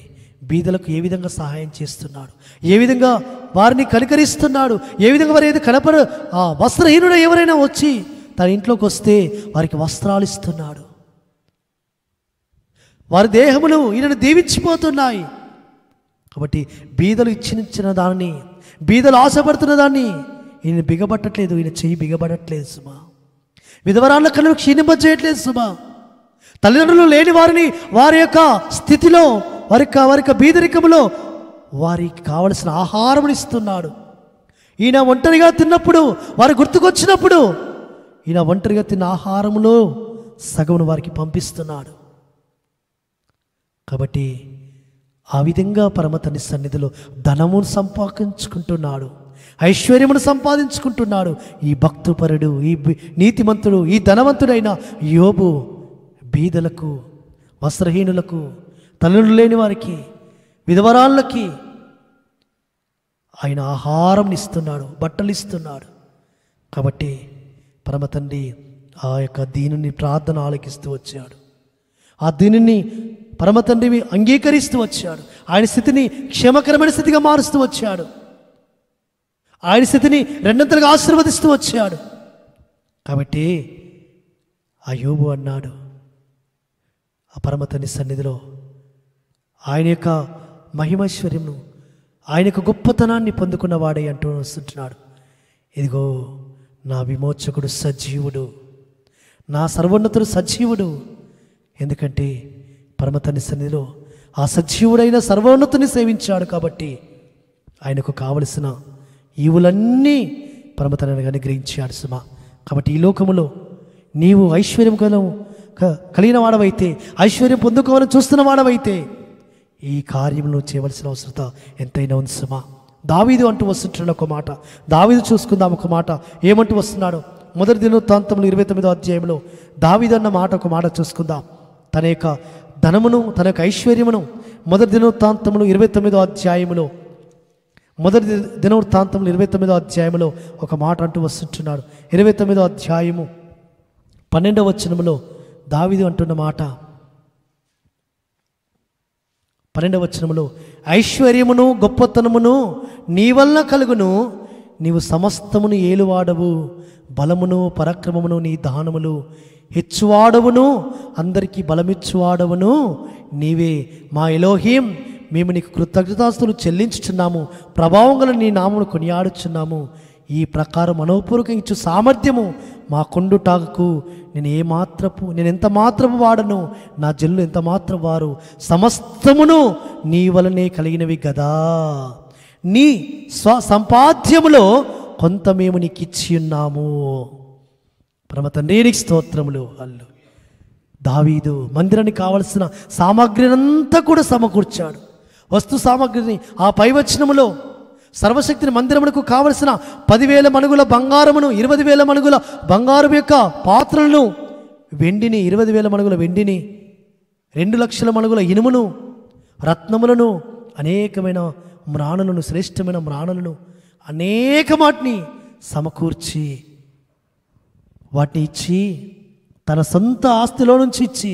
బీదలకు ఏ విధంగా సహాయం చేస్తున్నాడు, ఏ విధంగా వారిని కనికరిస్తున్నాడు, ఏ విధంగా వారు ఏది వస్త్రహీనుడు ఎవరైనా వచ్చి తన ఇంట్లోకి వస్తే వారికి వస్త్రాలు ఇస్తున్నాడు. వారి దేహములు ఈయనను దీవించిపోతున్నాయి. కాబట్టి బీదలు ఇచ్చిన దాన్ని, బీదలు ఆశపడుతున్న దాన్ని ఈయన బిగబట్టట్లేదు, ఈయన చెయ్యి బిగబడట్లేదు సుమా. విధవరాళ్ళ కళ్ళు క్షీణింపజేయట్లేదు సుమా. తల్లిదండ్రులు లేని వారిని వారి యొక్క స్థితిలో, వారి యొక్క బీదరికములో వారికి కావలసిన ఆహారమును ఇస్తున్నాడు. ఈయన ఒంటరిగా తిన్నప్పుడు, వారు గుర్తుకొచ్చినప్పుడు ఈయన ఒంటరిగా తిన్న ఆహారములో సగమును వారికి పంపిస్తున్నాడు. కాబట్టి ఆ విధంగా పరమతని సన్నిధిలో ధనమును సంపాదించుకుంటున్నాడు, ఐశ్వర్యమును సంపాదించుకుంటున్నాడు ఈ భక్తుపరుడు, ఈ నీతిమంతుడు, ఈ ధనవంతుడైన యోబు. బీదలకు, వస్త్రహీనులకు, తల్లులు లేని వారికి, విధవరాళ్ళకి ఆయన ఆహారం ఇస్తున్నాడు, బట్టలు ఇస్తున్నాడు. కాబట్టి పరమ తండ్రి ఆ యొక్క దీనుని ప్రార్థన ఆలకిస్తూ వచ్చాడు. ఆ దీనిని పరమ తండ్రి అంగీకరిస్తూ వచ్చాడు. ఆయన స్థితిని క్షేమకరమైన స్థితిగా మారుస్తూ వచ్చాడు. ఆయన స్థితిని రెండంతలుగా ఆశీర్వదిస్తూ వచ్చాడు. కాబట్టి ఆ యోబు అన్నాడు, ఆ పరమ తండ్రి సన్నిధిలో ఆయన యొక్క మహిమైశ్వర్యమును, ఆయన యొక్క గొప్పతనాన్ని పొందుకున్నవాడే అంటూ వస్తుంటున్నాడు. ఇదిగో నా విమోచకుడు సజీవుడు, నా సర్వోన్నతుడు సజీవుడు. ఎందుకంటే పరమ తండ్రి సన్నిధిలో ఆ సజీవుడైన సర్వోన్నతుని సేవించాడు. కాబట్టి ఆయనకు కావలసిన ఈవులన్నీ పరమ తండ్రిని అనుగ్రహించాడు సుమా. కాబట్టి ఈ లోకములో నీవు ఐశ్వర్యం కలిగిన వాడవైతే, ఐశ్వర్యం పొందుకోవాలని చూస్తున్న వాడవైతే ఈ కార్యములను చేయవలసిన అవసరత ఎంతైనా ఉంది సుమా. దావీదు అంటూ వస్తుంటున్న ఒక మాట, దావీదు చూసుకుందాం ఒక మాట ఏమంటూ వస్తున్నాడు. మొదటి దినవృత్తాంతములు 29వ అధ్యాయంలో దావీదు అన్న మాట ఒక మాట చూసుకుందాం. తన యొక్క ధనమును, తన యొక్క ఐశ్వర్యమును మొదటి దినవృత్తాంతములు 29వ అధ్యాయములో, మొదటి దినవృత్తాంతములు 29వ అధ్యాయంలో ఒక మాట అంటూ వస్తుంటున్నాడు. 29వ అధ్యాయము 12వ వచనములో దావీదు అంటున్న మాట, 12వ వచనములో, ఐశ్వర్యమును గొప్పతనమును నీ వల్ల కలుగును, నీవు సమస్తమును ఏలువాడవు, బలమును పరాక్రమమును నీ దానములు, హెచ్చువాడవును, అందరికీ బలమిచ్చువాడవును నీవే. మా ఎలోహీం, మేము నీకు కృతజ్ఞతాస్తులు చెల్లించుచున్నాము, ప్రభావం గల నీ నామమును కొనియాడుచున్నాము. ఈ ప్రకారం మనోపూర్వకంగా ఇచ్చు సామర్థ్యము మా కొండుటాకు నేను ఎంత మాత్రపు వాడను, నా జల్లు ఎంత మాత్రం వారు, సమస్తమును నీ వలనే కలిగినవి గదా. నీ సంపాద్యములో కొంత మేము నీకు ఇచ్చి ఉన్నాము. పరమ తండ్రికి స్తోత్రములు. అల్లు దావీదు మందిరానికి కావలసిన సామాగ్రిని అంతా కూడా సమకూర్చాడు. వస్తు సామాగ్రిని ఆ పైవచనములో సర్వశక్తిని మందిరమునకు కావలసిన 10,000 మణుగుల బంగారమును, 20,000 మణుగుల బంగారు యొక్క పాత్రలను, వెండిని 20,000 మణుగుల వెండిని, 2 లక్షల మణుగుల ఇనుమును, రత్నములను, అనేకమైన మ్రాణులను, శ్రేష్టమైన మ్రాణులను, అనేక వాటిని సమకూర్చి వాటిని ఇచ్చి, తన సొంత ఆస్తిలో నుంచి ఇచ్చి,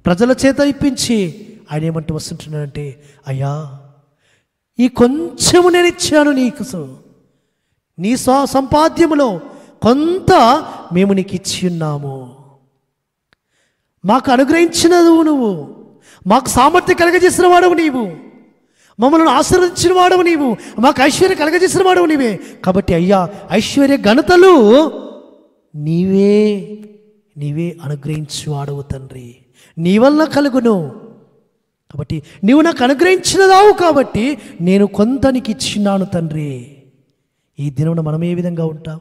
ప్రజల చేత ఇప్పించి ఆయన ఏమంటూ వస్తుంటున్నాడంటే, అయ్యా ఈ కొంచెము నేను ఇచ్చాను నీకు, నీ సంపాద్యములో కొంత మేము నీకు ఇచ్చి ఉన్నాము. మాకు అనుగ్రహించినవు నువ్వు, మాకు సామర్థ్యం కలగజేసిన వాడవు నీవు, మమ్మల్ని ఆశీర్వదించిన వాడవు నీవు, మాకు ఐశ్వర్యం కలగజేసిన వాడవు నీవే. కాబట్టి అయ్యా ఐశ్వర్య ఘనతలు నీవే అనుగ్రహించు వాడవు తండ్రి, నీ వల్ల కలుగును. కాబట్టి నీవు నాకు అనుగ్రహించినదావు, కాబట్టి నేను కొంత నీకు ఇచ్చినాను తండ్రి. ఈ దినమున మనం ఏ విధంగా ఉంటాం?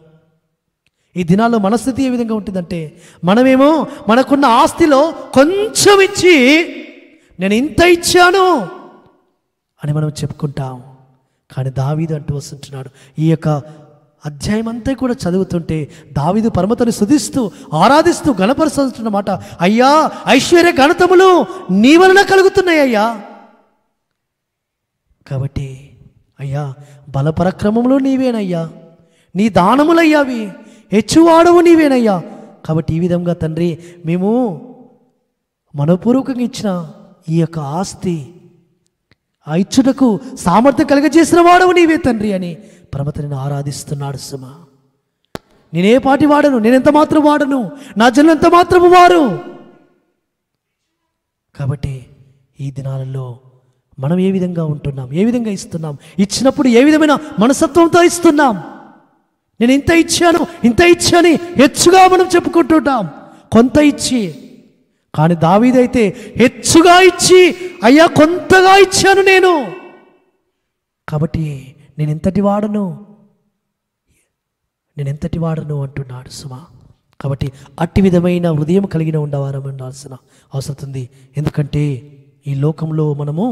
ఈ దినాల్లో మనస్థితి ఏ విధంగా ఉంటుందంటే, మనమేమో మనకున్న ఆస్తిలో కొంచెం ఇచ్చి నేను ఇంత ఇచ్చాను అని మనం చెప్పుకుంటాం. కానీ దావీదు అంటూ వస్తుంటున్నాడు, ఈ యొక్క అధ్యాయం అంతా కూడా చదువుతుంటే దావీదు పరమతని స్తుతిస్తూ ఆరాధిస్తూ గణపరుస్తున్న మాట, అయ్యా ఐశ్వర్య ఘనతములు నీ వలన కలుగుతున్నాయి అయ్యా. కాబట్టి అయ్యా బలపరక్రమములు నీవేనయ్యా, నీ దానములయ్యావి, హెచ్చువాడవు నీవేనయ్యా. కాబట్టి ఈ విధంగా తండ్రి మేము మనపూర్వకంగా ఇచ్చిన ఈ యొక్క ఆస్తి ఆ ఇచ్చుటకు సామర్థ్యం కలగజేసిన వాడవు నీవే తండ్రి అని పరమతని ఆరాధిస్తున్నాడు. సుమా, నేనే పాటి వాడను, నేనెంత మాత్రం వాడను, నా జనం ఎంత మాత్రము వారు. కాబట్టి ఈ దినాలలో మనం ఏ విధంగా ఉంటున్నాం, ఏ విధంగా ఇస్తున్నాం, ఇచ్చినప్పుడు ఏ విధమైన మనస్తత్వంతో ఇస్తున్నాం? నేను ఇంత ఇచ్చాను హెచ్చుగా మనం చెప్పుకుంటుంటాం, కొంత ఇచ్చి. కానీ దావీదైతే హెచ్చుగా ఇచ్చి, అయ్యా కొంతగా ఇచ్చాను నేను, కాబట్టి నేను ఎంతటి వాడను అంటున్నాడు సుమా. కాబట్టి అట్టి విధమైన హృదయం కలిగిన ఉండవారం ఉండాల్సిన అవసరం ఉంది. ఎందుకంటే ఈ లోకంలో మనము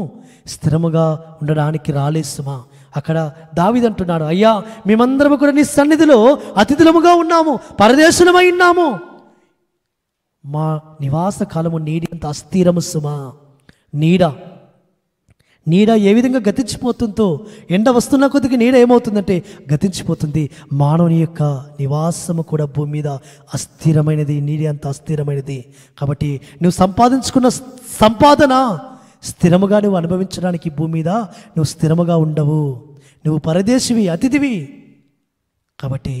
స్థిరముగా ఉండడానికి రాలేదు సుమా. అక్కడ దావీదు అంటున్నాడు, అయ్యా మేమందరము కూడా నీ సన్నిధిలో అతిథులముగా ఉన్నాము, పరదేశులమై ఉన్నాము. మా నివాస కాలము నీడి అంత అస్థిరము సుమా. నీడ ఏ విధంగా గతించిపోతుందో, ఎండ వస్తున్న కొద్దిగా నీడ ఏమవుతుందంటే గతించిపోతుంది. మానవుని యొక్క నివాసము కూడా భూమి మీద అస్థిరమైనది, నీడి అంత అస్థిరమైనది. కాబట్టి నువ్వు సంపాదించుకున్న సంపాదన స్థిరముగా నువ్వు అనుభవించడానికి భూమి మీద నువ్వు స్థిరముగా ఉండవు. నువ్వు పరదేశివి, అతిథివి. కాబట్టి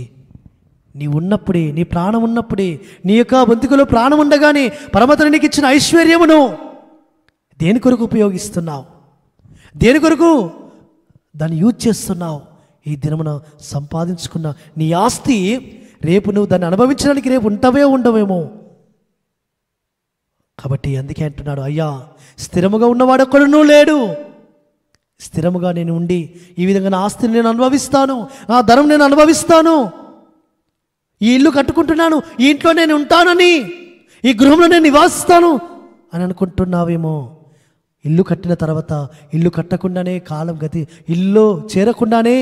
నీ ఉన్నప్పుడే, నీ ప్రాణం ఉన్నప్పుడే, నీ యొక్క బొంతికలో ప్రాణం ఉండగానే పరమతండ్రి నీకు ఇచ్చిన ఐశ్వర్యమును దేని కొరకు ఉపయోగిస్తున్నావు? దేని కొరకు దాన్ని యూజ్ చేస్తున్నావు? ఈ దినమున సంపాదించుకున్న నీ ఆస్తి రేపు నువ్వు దాన్ని అనుభవించడానికి రేపు ఉండవేమో. కాబట్టి అందుకే అంటున్నాడు, అయ్యా స్థిరముగా ఉన్నవాడు ఒక్కడునూ లేడు. స్థిరముగా నేను ఉండి ఈ విధంగా నా ఆస్తిని నేను అనుభవిస్తాను, నా ధనం నేను అనుభవిస్తాను, ఈ ఇల్లు కట్టుకుంటున్నాను, ఈ ఇంట్లో నేను ఉంటానని, ఈ గృహంలో నేను నివాసిస్తాను అని అనుకుంటున్నావేమో. ఇల్లు కట్టిన తర్వాత ఇల్లు కట్టకుండానే కాలం ఇల్లు చేరకుండానే,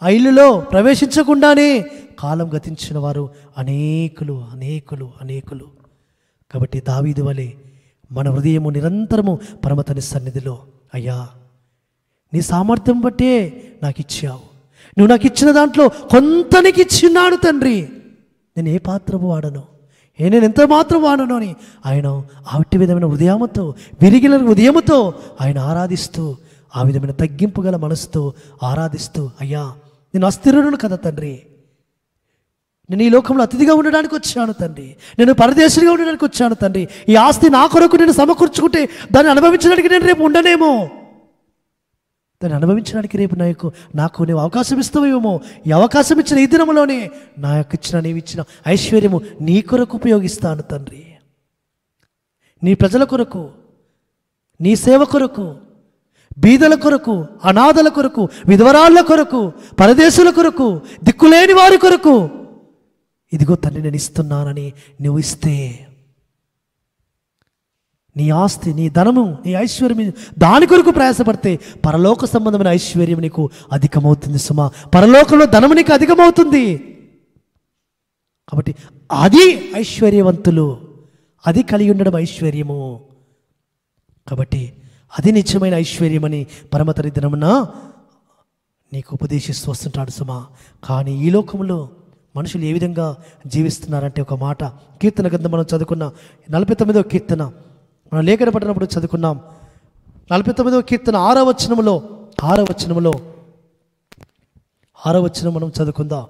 ఆ ఇల్లులో ప్రవేశించకుండానే కాలం గతించిన వారు అనేకులు. కాబట్టి దావీదు వలె మన హృదయము నిరంతరము పరమతని సన్నిధిలో, అయ్యా నీ సామర్థ్యం బట్టే నాకు ఇచ్చావు, నువ్వు నాకు ఇచ్చిన దాంట్లో కొంత నీకు ఇచ్చిన్నాడు తండ్రి, నేను ఏ పాత్రము వాడను, నేను ఎంత మాత్రం వాడను అని ఆయన ఆవిటి విధమైన హృదయముతో, విరిగిన హృదయముతో ఆయన ఆరాధిస్తూ, ఆ విధమైన తగ్గింపు గల మనసుతో ఆరాధిస్తూ, అయ్యా నేను అస్థిరుడును కదా తండ్రి, నేను ఈ లోకంలో అతిథిగా ఉండడానికి వచ్చాను తండ్రి, నేను పరదేశిగా ఉండడానికి వచ్చాను తండ్రి, ఈ ఆస్తి నా కొరకు నేను సమకూర్చుకుంటే దాన్ని అనుభవించడానికి నేను రేపు ఉండనేమో, దాన్ని అనుభవించడానికి రేపు నాకు నీవు అవకాశం ఇస్తావేమో. ఈ అవకాశం ఇచ్చిన ఈ దినంలోనే నీవు ఇచ్చిన ఐశ్వర్యము నీ కొరకు ఉపయోగిస్తాను తండ్రి, నీ ప్రజల కొరకు, నీ సేవ కొరకు, బీదల కొరకు, అనాథల కొరకు, విధవరాళ్ళ కొరకు, పరదేశుల కొరకు, దిక్కులేని వారి కొరకు, ఇదిగో తండ్రి నేను ఇస్తున్నానని నువ్వు ఇస్తే, నీ ఆస్తి, నీ ధనము, నీ ఐశ్వర్యం దాని కొరకు ప్రయాసపడితే పరలోక సంబంధమైన ఐశ్వర్యం నీకు అధికమవుతుంది సుమా. పరలోకంలో ధనము నీకు అధికమవుతుంది. కాబట్టి అది ఐశ్వర్యవంతులు, అది కలిగి ఉండడం ఐశ్వర్యము. కాబట్టి అది నిజమైన ఐశ్వర్యమని పరమతరి దినమున నీకు ఉపదేశిస్తూ వస్తుంటాడు సుమా. కానీ ఈ లోకంలో మనుషులు ఏ విధంగా జీవిస్తున్నారంటే, ఒక మాట కీర్తన గ్రంథం మనం చదువుకున్న 49వ కీర్తన మనం లేఖన పట్టినప్పుడు చదువుకున్నాం. 49వ కీర్తన 6వ వచనం మనం చదువుకుందాం.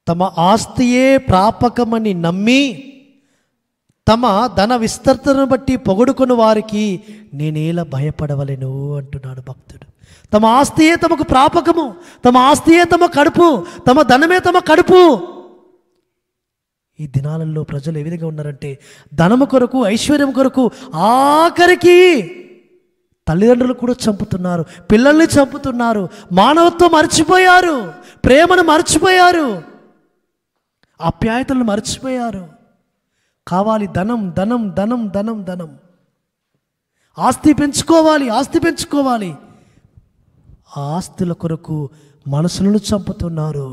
తమ ఆస్తియే ప్రాపకమని నమ్మి తమ ధన విస్తృతను బట్టి పొగడుకుని వారికి నేనేలా భయపడవలెను అంటున్నాడు భక్తుడు. తమ ఆస్తియే తమకు ప్రాపకము, తమ ఆస్తియే తమ కడుపు, తమ ధనమే తమ కడుపు. ఈ దినాలలో ప్రజలు ఏ విధంగా ఉన్నారంటే, ధనము కొరకు, ఐశ్వర్యం కొరకు, ఆఖరికి తల్లిదండ్రులు కూడా చంపుతున్నారు, పిల్లల్ని చంపుతున్నారు, మానవత్వం మర్చిపోయారు, ప్రేమను మర్చిపోయారు, ఆప్యాయతలను మర్చిపోయారు. కావాలి ధనం, ధనం, ధనం, ధనం, ధనం, ఆస్తి పెంచుకోవాలి. ఆ ఆస్తుల కొరకు మనసులను చంపుతున్నారు.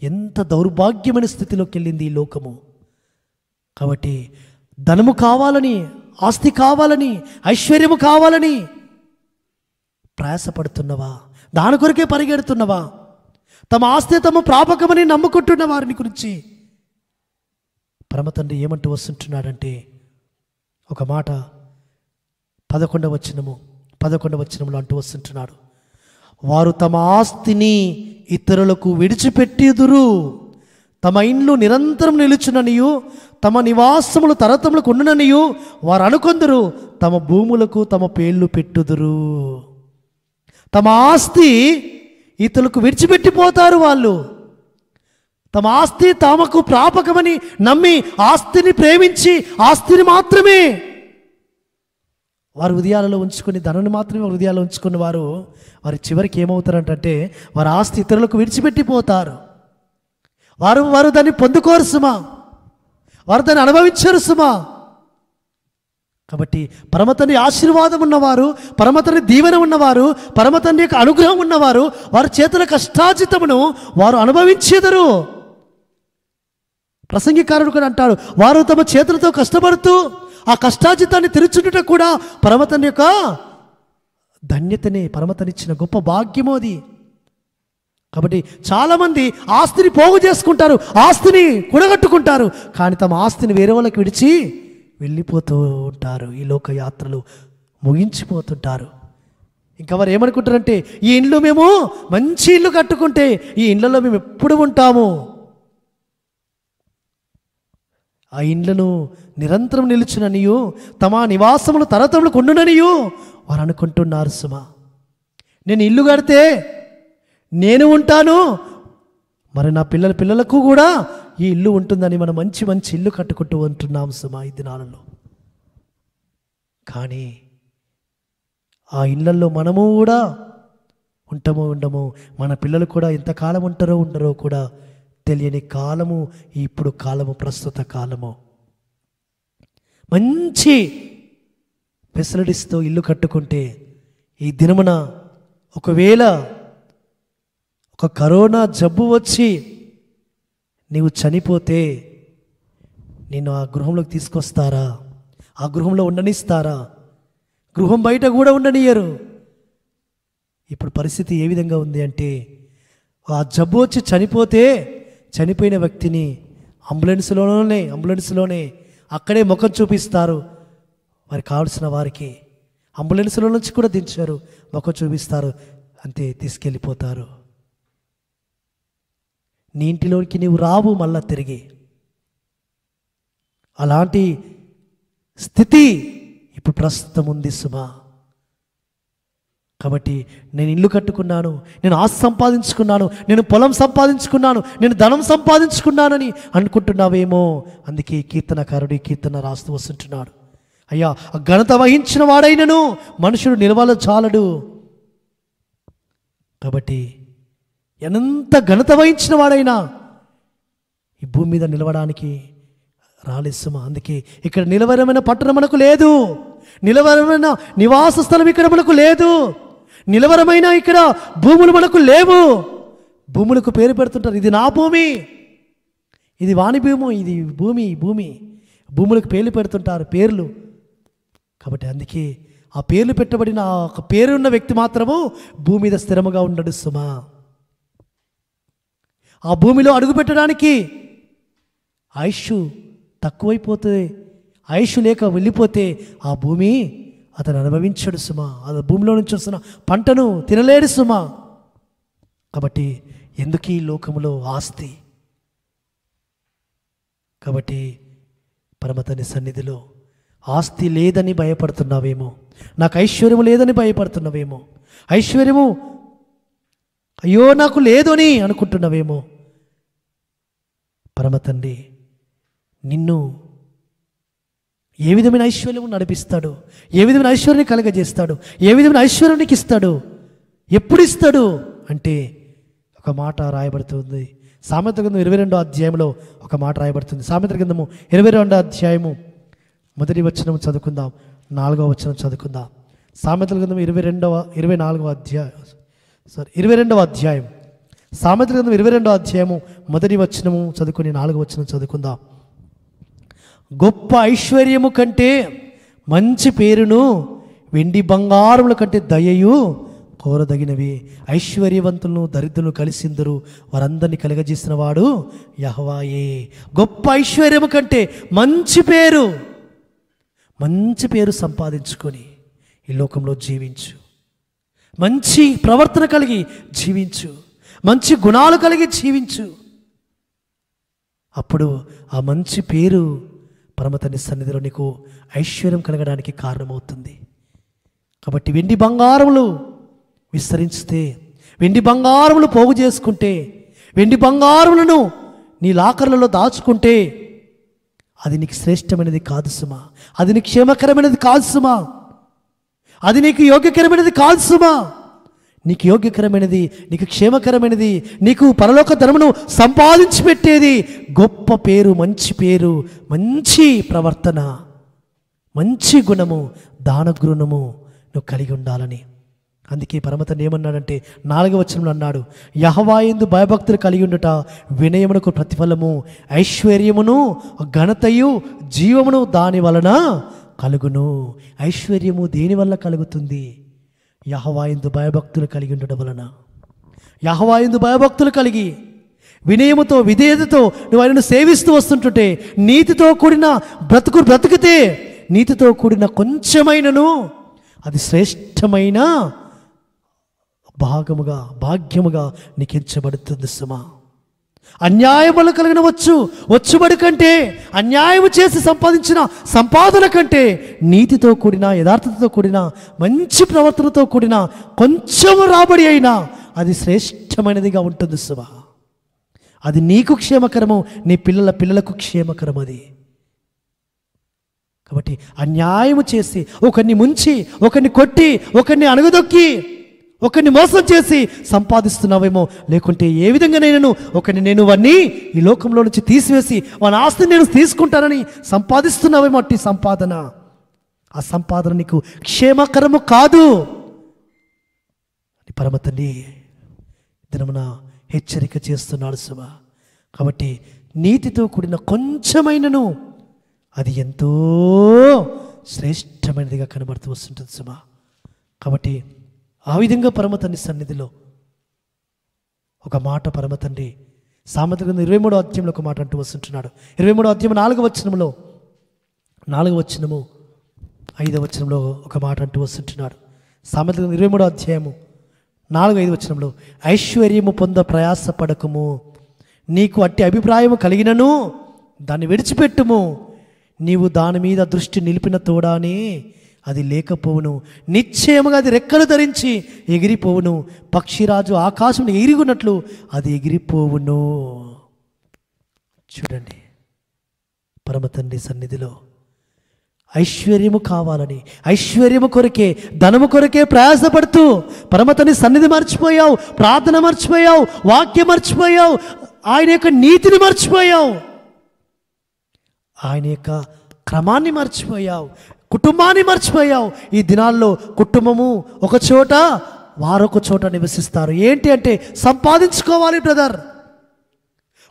ఎంత దౌర్భాగ్యమైన స్థితిలోకి వెళ్ళింది ఈ లోకము. కాబట్టి ధనము కావాలని, ఆస్తి కావాలని, ఐశ్వర్యము కావాలని ప్రయాసపడుతున్నవా? దాని కొరకే పరిగెడుతున్నవా? తమ ఆస్తి తమ ప్రాపకమని నమ్ముకుంటున్న వారిని గురించి పరమతండ్రి ఏమంటూ వస్తుంటున్నాడంటే, ఒక మాట 11వ వచనంలో అంటూ వస్తుంటున్నాడు, వారు తమ ఆస్తిని ఇతరులకు విడిచిపెట్టిదురు, తమ ఇండ్లు నిరంతరం నిలుచుననియు తమ నివాసములు తరతములకు ఉండుననియు వారు అనుకొందరు, తమ భూములకు తమ పేర్లు పెట్టుదురు. తమ ఆస్తి ఇతరులకు విడిచిపెట్టిపోతారు. వాళ్ళు తమ ఆస్తి తమకు ప్రాపకమని నమ్మి ఆస్తిని ప్రేమించి ఆస్తిని మాత్రమే వారు హృదయాలలో ఉంచుకొని, ధనాన్ని మాత్రమే హృదయాల్లో ఉంచుకున్న వారు చివరికి ఏమవుతారంటే, వారి ఆస్తి ఇతరులకు విడిచిపెట్టిపోతారు. వారు దాన్ని పొందుకోరు సుమా, వారు దాన్ని అనుభవించరు సుమా. కాబట్టి పరమతండ్రి ఆశీర్వాదం ఉన్నవారు, పరమతండ్రి దీవెన ఉన్నవారు, పరమతండ్రి యొక్క అనుగ్రహం ఉన్నవారు వారి చేతుల కష్టార్జితమును వారు అనుభవించేదరు. ప్రసంగికారుడు కూడా అంటాడు, వారు తమ చేతులతో కష్టపడుతూ ఆ కష్టార్జితాన్ని తెరుచుట కూడా పరమతండ్రి యొక్క ధన్యతనే, పరమతనిచ్చిన గొప్ప భాగ్యమో అది. కాబట్టి చాలామంది ఆస్తిని పోగు చేసుకుంటారు, ఆస్తిని కూడగట్టుకుంటారు, కానీ తమ ఆస్తిని వేరే వాళ్ళకి విడిచి వెళ్ళిపోతూ ఉంటారు. ఈ లోక యాత్రలు ముగించిపోతుంటారు. ఇంకా వారు ఏమనుకుంటారంటే, ఈ ఇండ్లు మేము మంచి ఇల్లు కట్టుకుంటే ఈ ఇండ్లలో మేము ఎప్పుడు ఉంటాము, ఆ ఇండ్లను నిరంతరం నిలుచుననియు తమ నివాసములు తరతములు కొండుననియు వారు అనుకుంటున్నారు. సుమా, నేను ఇల్లు కడితే నేను ఉంటాను, మరి నా పిల్లలకు కూడా ఈ ఇల్లు ఉంటుందని మనం మంచి మంచి ఇల్లు కట్టుకుంటూ ఉంటున్నాం సుమా ఈ దినాలలో. కానీ ఆ ఇళ్ళల్లో మనము కూడా ఉంటామో ఉండమో, మన పిల్లలు కూడా ఎంతకాలం ఉంటారో ఉండరో కూడా తెలియని కాలము ఇప్పుడు కాలము, ప్రస్తుత కాలము. మంచి ఫెసిలిటీస్తో ఇల్లు కట్టుకుంటే ఈ దినమున ఒకవేళ ఒక కరోనా జబ్బు వచ్చి నీవు చనిపోతే నిన్ను ఆ గృహంలోకి తీసుకొస్తారా? ఆ గృహంలో ఉండనిస్తారా? గృహం బయట కూడా ఉండనియరు. ఇప్పుడు పరిస్థితి ఏ విధంగా ఉంది అంటే, ఆ జబ్బు వచ్చి చనిపోతే చనిపోయిన వ్యక్తిని అంబులెన్స్లోనే అక్కడే ముఖం చూపిస్తారు. వారికి కావాల్సిన వారికి అంబులెన్స్లో నుంచి కూడా దించారు, ముఖం చూపిస్తారు, అంతే తీసుకెళ్ళిపోతారు. నీ ఇంటిలోకి నీవు రావు మళ్ళా తిరిగి. అలాంటి స్థితి ఇప్పుడు ప్రస్తుతం ఉంది సుమా. కాబట్టి నేను ఇల్లు కట్టుకున్నాను, నేను ఆస్తి సంపాదించుకున్నాను, నేను పొలం సంపాదించుకున్నాను, నేను ధనం సంపాదించుకున్నానని అనుకుంటున్నావేమో. అందుకే కీర్తనకారుడు ఈ కీర్తన రాస్తూ వస్తుంటున్నాడు, అయ్యా ఘనత వహించిన వాడైనను మనుషుడు నిలవల చాలడు. కాబట్టి ఎంత ఘనత వహించిన వాడైనా ఈ భూమి మీద నిలవడానికి రాలేసుమా. అందుకే ఇక్కడ నిలవరమైన పట్టణం మనకు లేదు, నిలవరమైన నివాస స్థలం ఇక్కడ మనకు లేదు, నిలవరమైన ఇక్కడ భూములు మనకు లేవు. భూములకు పేరు పెడుతుంటారు, ఇది నా భూమి, ఇది వాణి భూమి, ఇది భూమి. భూములకు పేర్లు పెడుతుంటారు, పేర్లు. కాబట్టి అందుకే ఆ పేర్లు పెట్టబడిన ఆ ఒక పేరున్న వ్యక్తి మాత్రము భూమి మీద స్థిరముగా ఉండడు సుమా. ఆ భూమిలో అడుగు పెట్టడానికి ఆయుష్ తక్కువైపోతుంది, ఆయుష్ లేక వెళ్ళిపోతే ఆ భూమి అతను అనుభవించడు సుమా. ఆ భూమిలో నుంచి వస్తున్న పంటను తినలేడు సుమా. కాబట్టి ఎందుకు ఈ లోకములో ఆస్తి? కాబట్టి పరమతని సన్నిధిలో ఆస్తి లేదని భయపడుతున్నావేమో, నాకు ఐశ్వర్యము లేదని భయపడుతున్నావేమో, ఐశ్వర్యము అయ్యో నాకు లేదు అని అనుకుంటున్నావేమో. పరమతండ్రి నిన్ను ఏ విధమైన ఐశ్వర్యము నడిపిస్తాడు, ఏ విధమైన ఐశ్వర్యాన్ని కలగజేస్తాడు, ఏ విధమైన ఐశ్వర్యానికి ఇస్తాడు, ఎప్పుడు ఇస్తాడు అంటే ఒక మాట రాయబడుతుంది. సామెతల గ్రంథం 22వ అధ్యాయంలో ఒక మాట రాయబడుతుంది. సామెతల గ్రంథము 22వ అధ్యాయము 1వ వచనం చదువుకుందాం, 4వ వచనం చదువుకుందాం. సామెతల గ్రంథం 22వ అధ్యాయం సామెతల గ్రంథం 22వ అధ్యాయము 1వ వచనము చదువుకుని 4వ వచనం చదువుకుందాం. గొప్ప ఐశ్వర్యము కంటే మంచి పేరును వెండి బంగారముల కంటే దయయు కోరదగినవి. ఐశ్వర్యవంతులను దరిద్రులను కలిసిందరు, వారందరినీ కలగజేసిన వాడు యెహోవాయే. గొప్ప ఐశ్వర్యము కంటే మంచి పేరు సంపాదించుకొని ఈ లోకంలో జీవించు, మంచి ప్రవర్తన కలిగి జీవించు, మంచి గుణాలు కలిగి జీవించు. అప్పుడు ఆ మంచి పేరు పరమతండ్రి సన్నిధిలో నీకు ఐశ్వర్యం కలగడానికి కారణమవుతుంది. కాబట్టి వెండి బంగారములు విస్తరిస్తే, వెండి బంగారములు పోగు చేసుకుంటే, వెండి బంగారములను నీ లాకర్లలో దాచుకుంటే అది నీకు శ్రేష్టమైనది కాదు సుమా, అది నీకు క్షేమకరమైనది కాదు సుమా, అది నీకు యోగ్యకరమైనది కాదు సుమా. నీకు యోగ్యకరమైనది, నీకు క్షేమకరమైనది, నీకు పరలోక ధనమును సంపాదించి పెట్టేది గొప్ప పేరు, మంచి పేరు, మంచి ప్రవర్తన, మంచి గుణము, దానగుణము నువ్వు కలిగి ఉండాలని. అందుకే పరమతండ్రి ఏమన్నాడంటే 4వ వచనంలో అన్నాడు, యెహోవాయందు భయభక్తులు కలిగి ఉండుట వినయమునకు ప్రతిఫలము, ఐశ్వర్యమును ఘనతయు జీవమును దాని వలన కలుగును. ఐశ్వర్యము దేని వల్ల కలుగుతుంది? యెహోవాయందు భయభక్తులు కలిగి ఉండడం వలన. యెహోవాయందు భయభక్తులు కలిగి వినయముతో విధేయతతో నువ్వు ఆయనను సేవిస్తూ వస్తుంటుంటే, నీతితో కూడిన బ్రతికితే, నీతితో కూడిన కొంచెమైనను అది శ్రేష్టమైన భాగ్యముగా నీకు ఎంచబడుతుంది సుమా. అన్యాయం వల్ల కలిగిన వచ్చుబడి కంటే, అన్యాయం చేసి సంపాదించిన సంపాదన కంటే, నీతితో కూడిన యథార్థతతో కూడిన మంచి ప్రవర్తనతో కూడిన కొంచెం రాబడి అయినా అది శ్రేష్టమైనదిగా ఉంటుంది సుమా. అది నీకు క్షేమకరము, నీ పిల్లలకు క్షేమకరం. అది కాబట్టి అన్యాయం చేసి, ఒకరిని ముంచి, ఒకరిని కొట్టి, ఒకరిని అణగదొక్కి, ఒకరిని మోసం చేసి సంపాదిస్తున్నావేమో, లేకుంటే ఏ విధంగానైనా ఒకరిని నేను వాడిని ఈ లోకంలో నుంచి తీసివేసి వాని ఆస్తిని నేను తీసుకుంటానని సంపాదిస్తున్నావేమో. అట్టి సంపాదన, ఆ సంపాదన నీకు క్షేమకరము కాదు. పరమతండ్రి దినమున హెచ్చరిక చేస్తున్నాడు సుమా. కాబట్టి నీతితో కూడిన కొంచెమైనను అది ఎంతో శ్రేష్టమైనదిగా కనబడుతూ వస్తుంటుంది సుమా. కాబట్టి ఆ విధంగా పరమతండ్రి సన్నిధిలో ఒక మాట పరమతండ్రి సామెతల గ్రంథం 23వ అధ్యాయంలో ఒక మాట అంటూ వస్తుంటున్నాడు. 23వ అధ్యాయం 4వ వచనంలో 5వ వచనంలో ఒక మాట అంటూ వస్తుంటున్నాడు. సామెతల గ్రంథం 23వ అధ్యాయము 4-5 వచనంలో, ఐశ్వర్యము పొంద ప్రయాసపడకము, నీకు అట్టి అభిప్రాయము కలిగినను దాన్ని విడిచిపెట్టుము, నీవు దాని మీద దృష్టి నిలిపిన తోడానే అది లేకపోవును, నిశ్చయముగా అది రెక్కలు ధరించి ఎగిరిపోవును, పక్షిరాజు ఆకాశం ఎగిరిగున్నట్లు అది ఎగిరిపోవును. చూడండి, పరమతండ్రి సన్నిధిలో ఐశ్వర్యము కావాలని, ఐశ్వర్యము కొరకే, ధనము కొరకే ప్రయాసపడుతూ పరమతండ్రి సన్నిధి మర్చిపోయావు, ప్రార్థన మర్చిపోయావు, వాక్యం మర్చిపోయావు, ఆయన యొక్క నీతిని మర్చిపోయావు, ఆయన యొక్క క్రమాన్ని మర్చిపోయావు, కుటుంబాన్ని మర్చిపోయావు. ఈ దినాల్లో కుటుంబము ఒక చోట, వారొక చోట నివసిస్తారు. ఏంటి అంటే సంపాదించుకోవాలి బ్రదర్.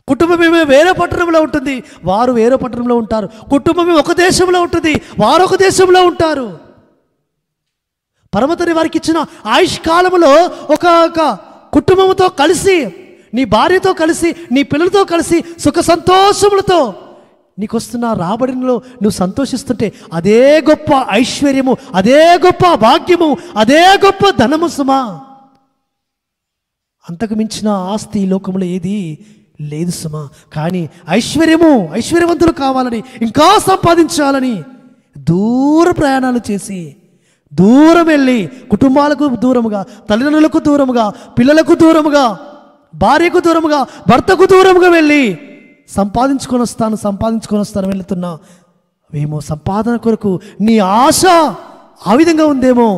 కుటుంబమే వేరే పట్టణంలో ఉంటుంది, వారు వేరే పట్టణంలో ఉంటారు. కుటుంబమే ఒక దేశంలో ఉంటుంది, వారు ఒక దేశంలో ఉంటారు. పరమతండ్రి వారికి ఇచ్చిన ఆయుష్కాలంలో ఒక కుటుంబంతో కలిసి, నీ భార్యతో కలిసి, నీ పిల్లలతో కలిసి సుఖ సంతోషములతో నీకు వస్తున్న రాబడిలో నువ్వు సంతోషిస్తుంటే అదే గొప్ప ఐశ్వర్యము, అదే గొప్ప భాగ్యము, అదే గొప్ప ధనము సుమా. అంతకు మించిన ఆస్తి ఈ లోకంలో ఏది లేదు సుమా. కానీ ఐశ్వర్యవంతులు కావాలని, ఇంకా సంపాదించాలని దూర ప్రయాణాలు చేసి, దూరం వెళ్ళి, కుటుంబాలకు దూరముగా, తల్లిదండ్రులకు దూరముగా, పిల్లలకు దూరముగా, భార్యకు దూరముగా, భర్తకు దూరముగా వెళ్ళి సంపాదించుకొని వస్తాను వెళుతున్నా ఏమో సంపాదన కొరకు నీ ఆశ ఆ విధంగా ఉందేమో.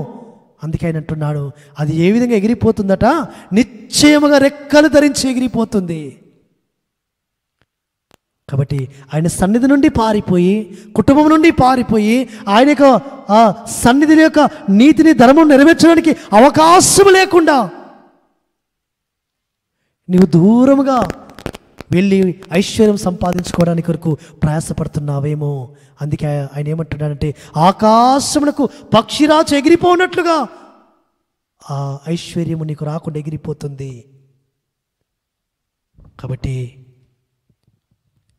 అందుకే ఆయన అంటున్నాడు, అది ఏ విధంగా ఎగిరిపోతుందట, నిశ్చయముగా రెక్కలు ధరించి ఎగిరిపోతుంది. కాబట్టి ఆయన సన్నిధి నుండి పారిపోయి, కుటుంబం నుండి పారిపోయి, ఆయన యొక్క సన్నిధి యొక్క నీతిని, ధర్మం నెరవేర్చడానికి అవకాశం లేకుండా నీవు దూరముగా వెళ్ళి ఐశ్వర్యం సంపాదించుకోవడానికి కొరకు ప్రయాసపడుతున్నావేమో. అందుకే ఆయన ఏమంటున్నాడంటే, ఆకాశమునకు పక్షిరాజు ఎగిరిపోనట్లుగా ఆ ఐశ్వర్యము నీకు రాకుండా ఎగిరిపోతుంది. కాబట్టి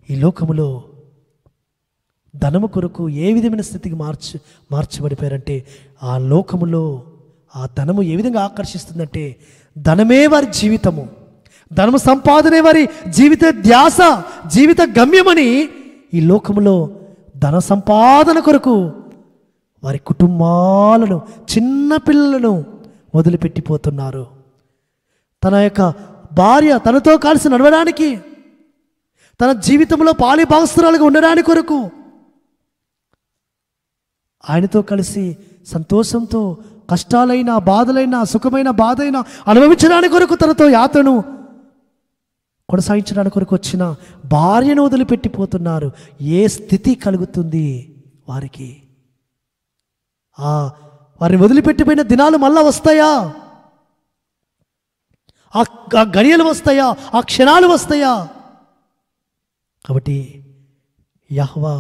ఈ లోకములో ధనము కొరకు ఏ విధమైన స్థితికి మార్చబడిపోయారంటే, ఆ లోకములో ఆ ధనము ఏ విధంగా ఆకర్షిస్తుందంటే, ధనమే వారి జీవితము, ధనము సంపాదనే వారి జీవిత ధ్యాస, జీవిత గమ్యమని ఈ లోకములో ధన సంపాదన కొరకు వారి కుటుంబాలను, చిన్న పిల్లలను వదిలిపెట్టిపోతున్నారు. తన యొక్క భార్య తనతో కలిసి నడవడానికి, తన జీవితంలో పాలి భాగస్తురాలుగా ఉండడానికి కొరకు, ఆయనతో కలిసి సంతోషంతో కష్టాలైనా, బాధలైనా, సుఖమైన బాధైనా అనుభవించడానికి కొరకు, తనతో యాత్రను కొనసాగించడానికి కొరకు వచ్చిన భార్యను వదిలిపెట్టిపోతున్నారు. ఏ స్థితి కలుగుతుంది వారికి? వారిని వదిలిపెట్టిపోయిన దినాలు మళ్ళా వస్తాయా? ఆ గడియలు వస్తాయా? ఆ క్షణాలు వస్తాయా? కాబట్టి యెహోవా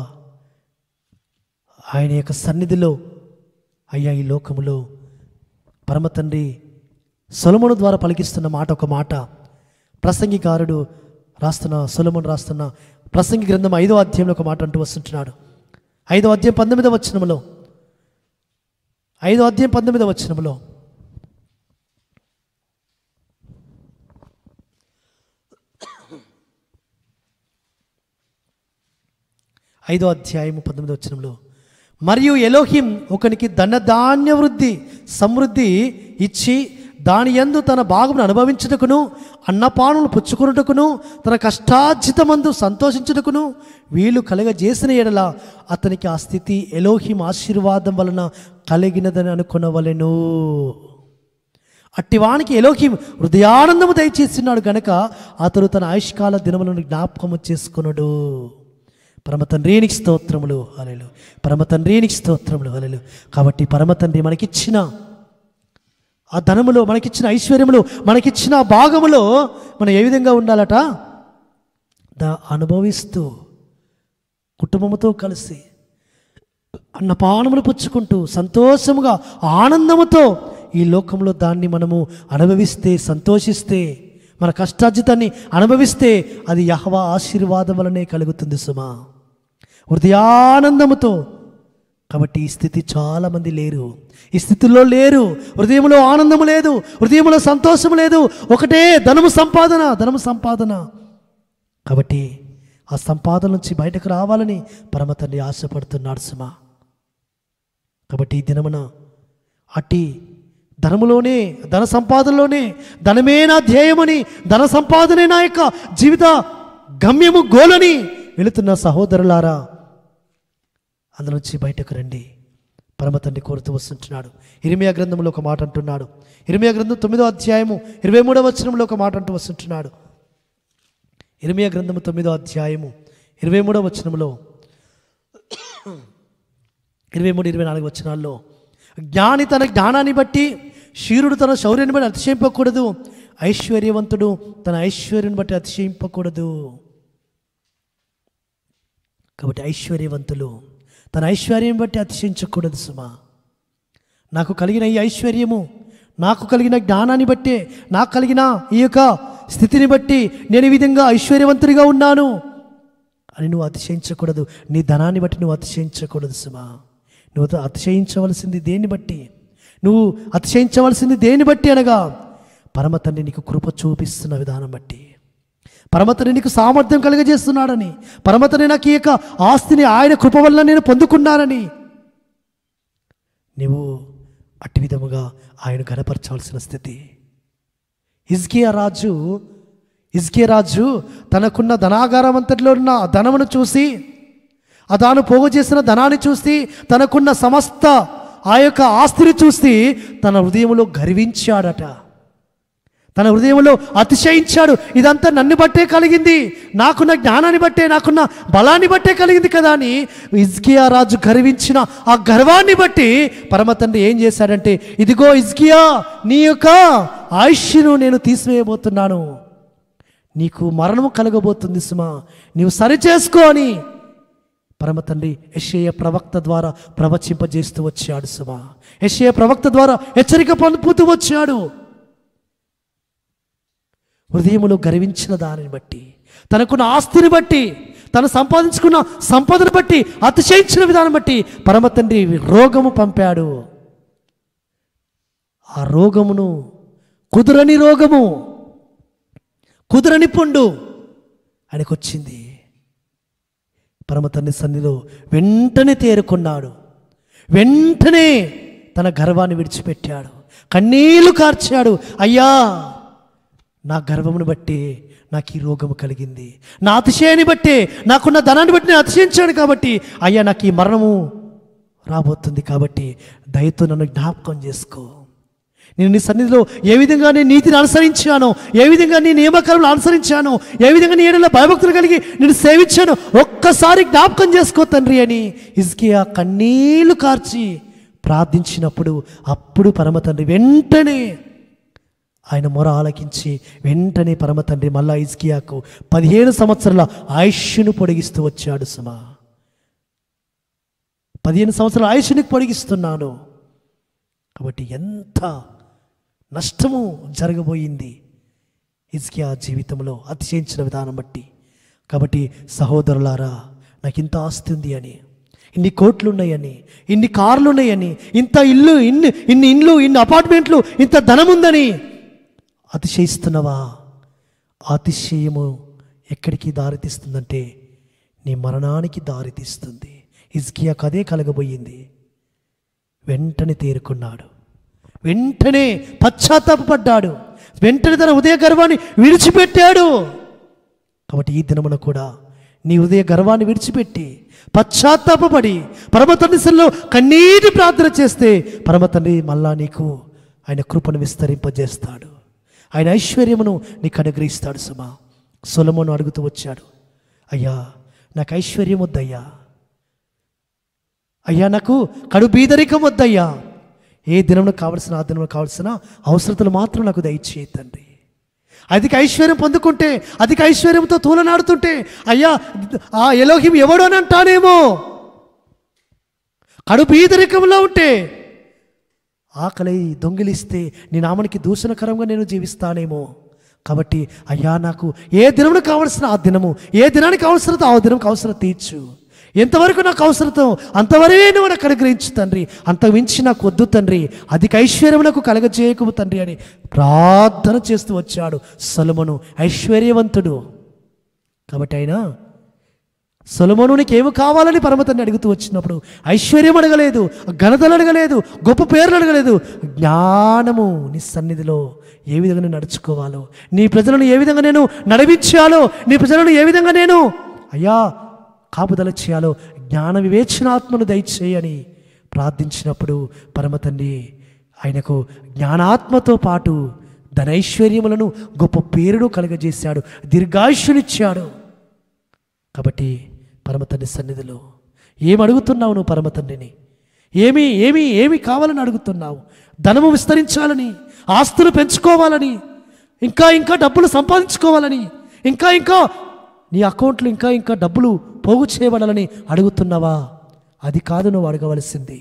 ఆయన యొక్క సన్నిధిలో, అయ్యా ఈ లోకములో పరమ తండ్రి సొలొమోను ద్వారా పలికిస్తున్న మాట, ఒక మాట ప్రసంగికారుడు రాస్తున్న, సొలొమోను రాస్తున్న ప్రసంగి గ్రంథం 5వ అధ్యాయంలో ఒక మాట అంటూ వస్తుంటున్నాడు. 5వ అధ్యాయం 19వ వచనములో, 5వ అధ్యాయం 19వ వచనములో, ఐదో అధ్యాయము 19వ వచనంలో, మరియు ఎలోహిం ఒకనికి ధనధాన్య వృద్ధి సమృద్ధి ఇచ్చి దాని యందు తన భాగమును అనుభవించుటకును అన్నపానములు పుచ్చుకొనుటకును తన కష్టార్జితమందు సంతోషించుటకును వీలు కలగజేసిన ఎడల అతనికి ఆ స్థితి ఎలోహిం ఆశీర్వాదం వలన కలిగినదని అనుకొనవలెను. అట్టివానికి ఎలోహిం హృదయానందము దయచేస్తున్నాడు గనక అతడు తన ఆయుష్కాల దినములను జ్ఞాపకము చేసుకొనుడు. పరమ తండ్రికి స్తోత్రములు, హల్లెలూయా. పరమ తండ్రికి స్తోత్రములు, హల్లెలూయా. కాబట్టి పరమ తండ్రి మనకిచ్చిన ఆ ధనములో, మనకిచ్చిన ఐశ్వర్యములో, మనకిచ్చిన ఆ భాగములో మనం ఏ విధంగా ఉండాలట? అనుభవిస్తూ కుటుంబముతో కలిసి అన్నపానములు పుచ్చుకుంటూ సంతోషముగా ఆనందముతో ఈ లోకంలో దాన్ని మనము అనుభవిస్తే, సంతోషిస్తే, మన కష్టార్జితాన్ని అనుభవిస్తే అది యెహోవా ఆశీర్వాదం వలనే కలుగుతుంది సుమా, హృదయానందముతో. కాబట్టి ఈ స్థితి చాలామంది లేరు, ఈ స్థితిలో లేరు. హృదయంలో ఆనందము లేదు, హృదయంలో సంతోషము లేదు, ఒకటే ధనము సంపాదన, ధనము సంపాదన. కాబట్టి ఆ సంపాదన నుంచి బయటకు రావాలని పరమ తండ్రి ఆశపడుతున్నాడు సుమా. కాబట్టి ఈ దినమున అట్టి ధనములోనే, ధన సంపాదనలోనే, ధనమే నా ధ్యేయమని, ధన సంపాదనే నా యొక్క జీవిత గమ్యము, గోలని వెళుతున్న సహోదరులారా, అందులో నుంచి బయటకు రండి. పరమ తండ్రి కోరుతూ వస్తుంటున్నాడు. ఇర్మియా గ్రంథంలో ఒక మాట అంటున్నాడు. ఇర్మియా గ్రంథం 9వ అధ్యాయము 23వ వచనంలో ఒక మాట అంటూ వస్తుంటున్నాడు. ఇర్మియా గ్రంథము 9వ అధ్యాయము 23వ వచనంలో, 23, 24 వచనాల్లో, జ్ఞాని తన జ్ఞానాన్ని బట్టి, శూరుడు తన శౌర్యాన్ని బట్టి అతిశయింపకూడదు, ఐశ్వర్యవంతుడు తన ఐశ్వర్యాన్ని బట్టి అతిశయింపకూడదు. కాబట్టి ఐశ్వర్యవంతులు తన ఐశ్వర్యం బట్టి అతిశయించకూడదు సుమా. నాకు కలిగిన ఈ ఐశ్వర్యము, నాకు కలిగిన జ్ఞానాన్ని బట్టే, నాకు కలిగిన ఈ యొక్క స్థితిని బట్టి నేను ఈ విధంగా ఐశ్వర్యవంతుడిగా ఉన్నాను అని నువ్వు అతిశయించకూడదు. నీ ధనాన్ని బట్టి నువ్వు అతిశయించకూడదు సుమా. నువ్వు అతిశయించవలసింది దేన్ని బట్టి? నువ్వు అతిశయించవలసింది దేన్ని బట్టి అనగా పరమ తండ్రి నీకు కృప చూపిస్తున్న విధానం బట్టి, పరమ తండ్రి నీకు సామర్థ్యం కలుగజేస్తున్నాడని, పరమ తండ్రి నాకు ఈ యొక్క ఆస్తిని ఆయన కృప వల్ల నేను పొందుకున్నానని నీవు అట్టి విధముగా ఆయన గణపరచవలసిన స్థితి. హిజ్కియా రాజు తనకున్న ధనాగారం అంతటిలో ఉన్న ధనమును చూసి, ఆ తాను పోగు చేసిన ధనాన్ని చూసి, తనకున్న సమస్త ఆ యొక్క ఆస్తిని చూసి తన హృదయంలో గర్వించాడట, తన హృదయంలో అతిశయించాడు. ఇదంతా నన్ను బట్టే కలిగింది, నాకున్న జ్ఞానాన్ని బట్టే, నాకున్న బలాన్ని బట్టే కలిగింది కదా అని హిజ్కియా రాజు గర్వించిన ఆ గర్వాన్ని బట్టి పరమ తండ్రి ఏం చేశాడంటే, ఇదిగో హిజ్కియా, నీ యొక్క ఆయుష్ను నేను తీసివేయబోతున్నాను, నీకు మరణము కలగబోతుంది సుమా, నీవు సరిచేసుకో అని పరమ తండ్రి యెషయా ప్రవక్త ద్వారా ప్రవచింపజేస్తూ వచ్చాడు సుమా. యెషయా ప్రవక్త ద్వారా హెచ్చరిక పొందుతూ వచ్చాడు. హృదయములో గర్వించిన దానిని బట్టి, తనకున్న ఆస్తిని బట్టి, తను సంపాదించుకున్న సంపదను బట్టి, అతిశయించిన విధానం బట్టి పరమ తండ్రి రోగము పంపాడు. ఆ రోగమును కుదురని రోగము, కుదురని పుండు ఆయనకు వచ్చింది. పరమ తండ్రి సన్నిధిలో వెంటనే తేరుకున్నాడు, వెంటనే తన గర్వాన్ని విడిచిపెట్టాడు, కన్నీళ్లు కార్చాడు. అయ్యా, నా గర్వమును బట్టి నాకు ఈ రోగము కలిగింది, నా అతిశయాన్ని బట్టి, నాకున్న ధనాన్ని బట్టి నేను అతిశయించాను కాబట్టి అయ్యా నాకు ఈ మరణము రాబోతుంది, కాబట్టి దయతో నన్ను జ్ఞాపకం చేసుకో. నేను నీ సన్నిధిలో ఏ విధంగా నేను నీతిని అనుసరించానో, ఏ విధంగా నీ నియమకాలను అనుసరించానో, ఏ విధంగా నీ ఏడల భయభక్తులు కలిగి నేను సేవించాను, ఒక్కసారి జ్ఞాపకం చేసుకో తండ్రి అని హిజ్కియా కన్నీళ్లు కార్చి ప్రార్థించినప్పుడు అప్పుడు పరమ తండ్రి వెంటనే ఆయన మొర ఆలకించి వెంటనే పరమ తండ్రి మళ్ళా హిజ్కియాకు 15 సంవత్సరాల ఆయుష్ను పొడిగిస్తూ వచ్చాడు. 15 సంవత్సరాల ఆయుష్ని పొడిగిస్తున్నాను. కాబట్టి ఎంత నష్టము జరగబోయింది హిజ్కియా జీవితంలో అతిశయించిన విధానం బట్టి. కాబట్టి సహోదరులారా, నాకు ఇంత ఆస్తి ఉంది అని, ఇన్ని కోట్లు ఉన్నాయని, ఇన్ని కార్లు ఉన్నాయని, ఇంత ఇల్లు, ఇన్ని ఇండ్లు, ఇన్ని అపార్ట్మెంట్లు, ఇంత ధనం ఉందని అతిశయిస్తున్నవా? అతిశయము ఎక్కడికి దారితీస్తుందంటే నీ మరణానికి దారితీస్తుంది. హిజ్కియాకు అదే కలగబోయింది. వెంటనే తేరుకున్నాడు, వెంటనే పశ్చాత్తాపపడ్డాడు, వెంటనే తన హృదయ గర్వాన్ని విడిచిపెట్టాడు. కాబట్టి ఈ దినమున కూడా నీ హృదయ గర్వాన్ని విడిచిపెట్టి పశ్చాత్తాపపడి పరమ తండ్రి సన్నిధిలో కన్నీటి ప్రార్థన చేస్తే పరమ తండ్రి మళ్ళా నీకు ఆయన కృపను విస్తరింపజేస్తాడు, ఆయన ఐశ్వర్యమును నీకు అనుగ్రహిస్తాడు. సొలొమోను అడుగుతూ వచ్చాడు, అయ్యా నాకు ఐశ్వర్యం వద్దయ్యా, అయ్యా నాకు కడు బీదరికం వద్దయ్యా, ఏ దినమును కావలసిన ఆ దినమును కావలసిన అవసరతలు మాత్రం నాకు దయచేయి తండ్రి. అధిక ఐశ్వర్యం పొందుకుంటే, అధిక ఐశ్వర్యంతో తూలనాడుతుంటే అయ్యా ఆ ఎలోహిం ఎవడు అని అంటానేమో, కడు బీదరికంలో ఉంటే ఆకలి దొంగిలిస్తే నీ నామానికి దూషణకరంగా నేను జీవిస్తానేమో. కాబట్టి అయ్యా నాకు ఏ దినమును కావలసిన ఆ దినము, ఏ దినానికి అవసరత ఆ దినంకి అవసరం తీర్చు, ఎంతవరకు నాకు అవసరతో అంతవరకే నువ్వు నాకు అనుగ్రహించు తండ్రి, అంత మించి నాకు వద్దు తండ్రి, అధిక ఐశ్వర్యం నాకు కలగజేయకు తండ్రి అని ప్రార్థన చేస్తూ వచ్చాడు సొలొమోను. ఐశ్వర్యవంతుడు కాబట్టి ఆయన సొలొమోనునికి ఏమి కావాలని పరమ తండ్రి అడుగుతూ వచ్చినప్పుడు ఐశ్వర్యం అడగలేదు, ఘనతలు అడగలేదు, గొప్ప పేర్లు అడగలేదు, జ్ఞానము నీ సన్నిధిలో ఏ విధంగా నేను నడుచుకోవాలో, నీ ప్రజలను ఏ విధంగా నేను నడిపించాలో, నీ ప్రజలను ఏ విధంగా నేను అయ్యా కాపుదల చేయాలో జ్ఞాన వివేచనాత్మను దయచేయని ప్రార్థించినప్పుడు పరమ తండ్రి ఆయనకు జ్ఞానాత్మతో పాటు ధనైశ్వర్యములను గొప్ప పేరును కలగజేశాడు, దీర్ఘాయుష్యునిచ్చాడు. కాబట్టి పరమ తండ్రి సన్నిధిలో ఏమి అడుగుతున్నావు నువ్వు? పరమ తండ్రిని ఏమి ఏమి ఏమి కావాలని అడుగుతున్నావు? ధనము విస్తరించాలని, ఆస్తులు పెంచుకోవాలని, ఇంకా ఇంకా డబ్బులు సంపాదించుకోవాలని, ఇంకా ఇంకా నీ అకౌంట్లో ఇంకా ఇంకా డబ్బులు పోగు చేయబడాలని అడుగుతున్నావా? అది కాదు నువ్వు అడగవలసింది.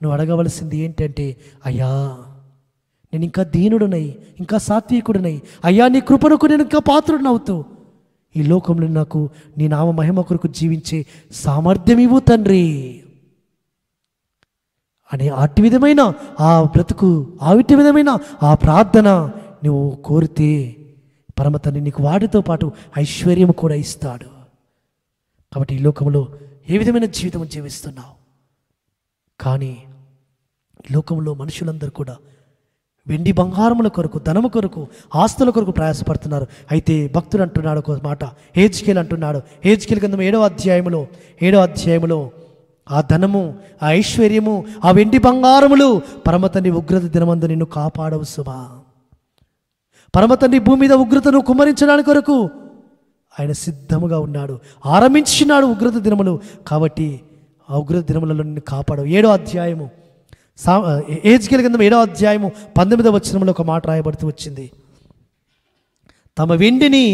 నువ్వు అడగవలసింది ఏంటంటే, అయ్యా నేను ఇంకా దీనుడునై, ఇంకా సాత్వికుడునై, అయ్యా నీ కృపణకు నేను ఇంకా పాత్రుడినవుతూ ఈ లోకంలో నాకు నీ నామ మహిమ కొరకు జీవించే సామర్థ్యం ఇవ్వు తండ్రి అనే అట్టి విధమైన ఆ బ్రతుకు, ఆవిటి విధమైన ఆ ప్రార్థన నువ్వు కోరితే పరమ తండ్రి నీకు వాటితో పాటు ఐశ్వర్యం కూడా ఇస్తాడు. కాబట్టి ఈ లోకంలో ఏ విధమైన జీవితం జీవిస్తున్నావు? కానీ ఈ లోకంలో మనుషులందరూ కూడా వెండి బంగారముల కొరకు, ధనము కొరకు, ఆస్తుల కొరకు ప్రయాసపడుతున్నారు. అయితే భక్తుడు అంటున్నాడు ఒక మాట, హెజ్కేలు అంటున్నాడు, హెజ్కేలు గ్రంథం 7వ అధ్యాయములో ఆ ధనము, ఆ ఐశ్వర్యము, ఆ వెండి బంగారములు పరమ తండ్రి ఉగ్రత దినమందు నిన్ను కాపాడవు సుమా. పరమ తండ్రి భూమి మీద ఉగ్రతను కుమ్మరించడానికి కొరకు ఆయన సిద్ధముగా ఉన్నాడు, ఆరంభించినాడు ఉగ్రత దినములు. కాబట్టి ఆ ఉగ్రత దినములలో నిన్ను కాపాడవు. 7వ అధ్యాయము హెజ్కేలు గ్రంథం 7వ అధ్యాయము 19వ వచనంలో ఒక మాట రాయబడుతూ వచ్చింది, తమ వెండిని